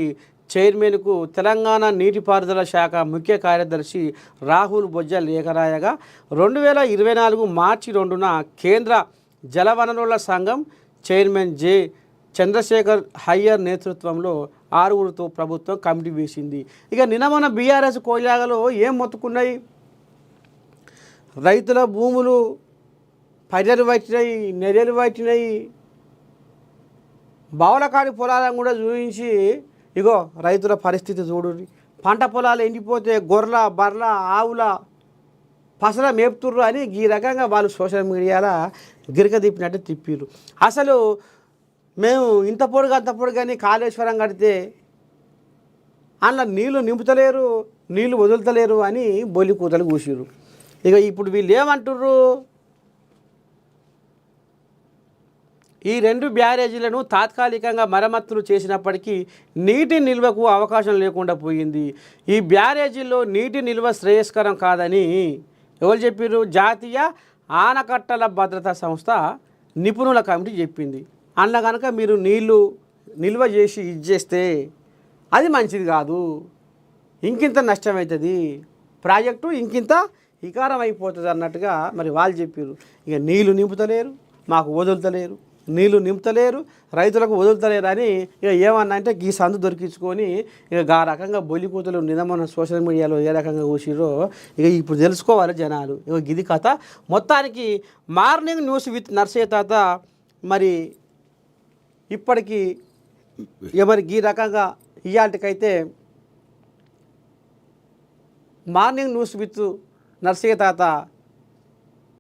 చైర్మన్కు తెలంగాణ నీటిపారుదల శాఖ ముఖ్య కార్యదర్శి రాహుల్ బొజ్జ లేఖ రాయగా 2024 మార్చి 2న కేంద్ర జలవనరుల సంఘం చైర్మన్ జె చంద్రశేఖర్ హయ్యర్ నేతృత్వంలో 6గురితో ప్రభుత్వం కమిటీ వేసింది. ఇక నిన్న మన బీఆర్ఎస్ కోయిలాగలో ఏం మొత్తుకున్నాయి? రైతుల భూములు పైరలు పట్టినాయి, నెర్యలు పట్టినాయి, బావులకాడి పొలాలను కూడా చూపించి ఇగో రైతుల పరిస్థితి చూడుర్రి, పంట పొలాలు ఎండిపోతే గొర్రెల బర్రెల ఆవుల పసల మేపుతుర్రు అని ఈ రకంగా వాళ్ళు సోషల్ మీడియాలో గిరక తిప్పినట్టు తిప్పిర్రు. అసలు మేము ఇంత పొడుగు అంత పొడుగని కాళేశ్వరం కడితే అందులో నీళ్లు నింపుతలేరు, నీళ్లు వదులుతలేరు అని బొలి కూతలు కూసిర్రు. ఇక ఇప్పుడు వీళ్ళు ఏమంటుర్రు? ఈ 2 బ్యారేజీలను తాత్కాలికంగా మరమ్మతులు చేసినప్పటికీ నీటి నిల్వకు అవకాశం లేకుండా పోయింది. ఈ బ్యారేజీల్లో నీటి నిల్వ శ్రేయస్కరం కాదని ఎవరు చెప్పారు? జాతీయ ఆనకట్టల భద్రతా సంస్థ నిపుణుల కమిటీ చెప్పింది. అన్న కనుక మీరు నీళ్లు నిల్వ చేసి ఇచ్చేస్తే అది మంచిది కాదు, ఇంకింత నష్టమవుతుంది, ప్రాజెక్టు ఇంకింత వికారం అయిపోతుంది అన్నట్టుగా మరి వాళ్ళు చెప్పారు. ఇక నీళ్లు నింపుతలేరు, మాకు వదులుతలేరు, నీళ్లు నింపుతలేరు, రైతులకు వదులుతలేరు అని ఇక ఏమన్నా అంటే ఈ సందు దొరికించుకొని ఇక ఆ రకంగా బొల్లి కూతులు నిజమైన సోషల్ మీడియాలో ఏ రకంగా కూసిరో ఇక ఇప్పుడు తెలుసుకోవాలి జనాలు. ఇక గిది కథ. మొత్తానికి మార్నింగ్ న్యూస్ విత్ నర్సయ్య తాత మరి ఇప్పటికీ మరి ఈ రకంగా ఇవాళకైతే మార్నింగ్ న్యూస్ విత్ నర్సయ్య తాత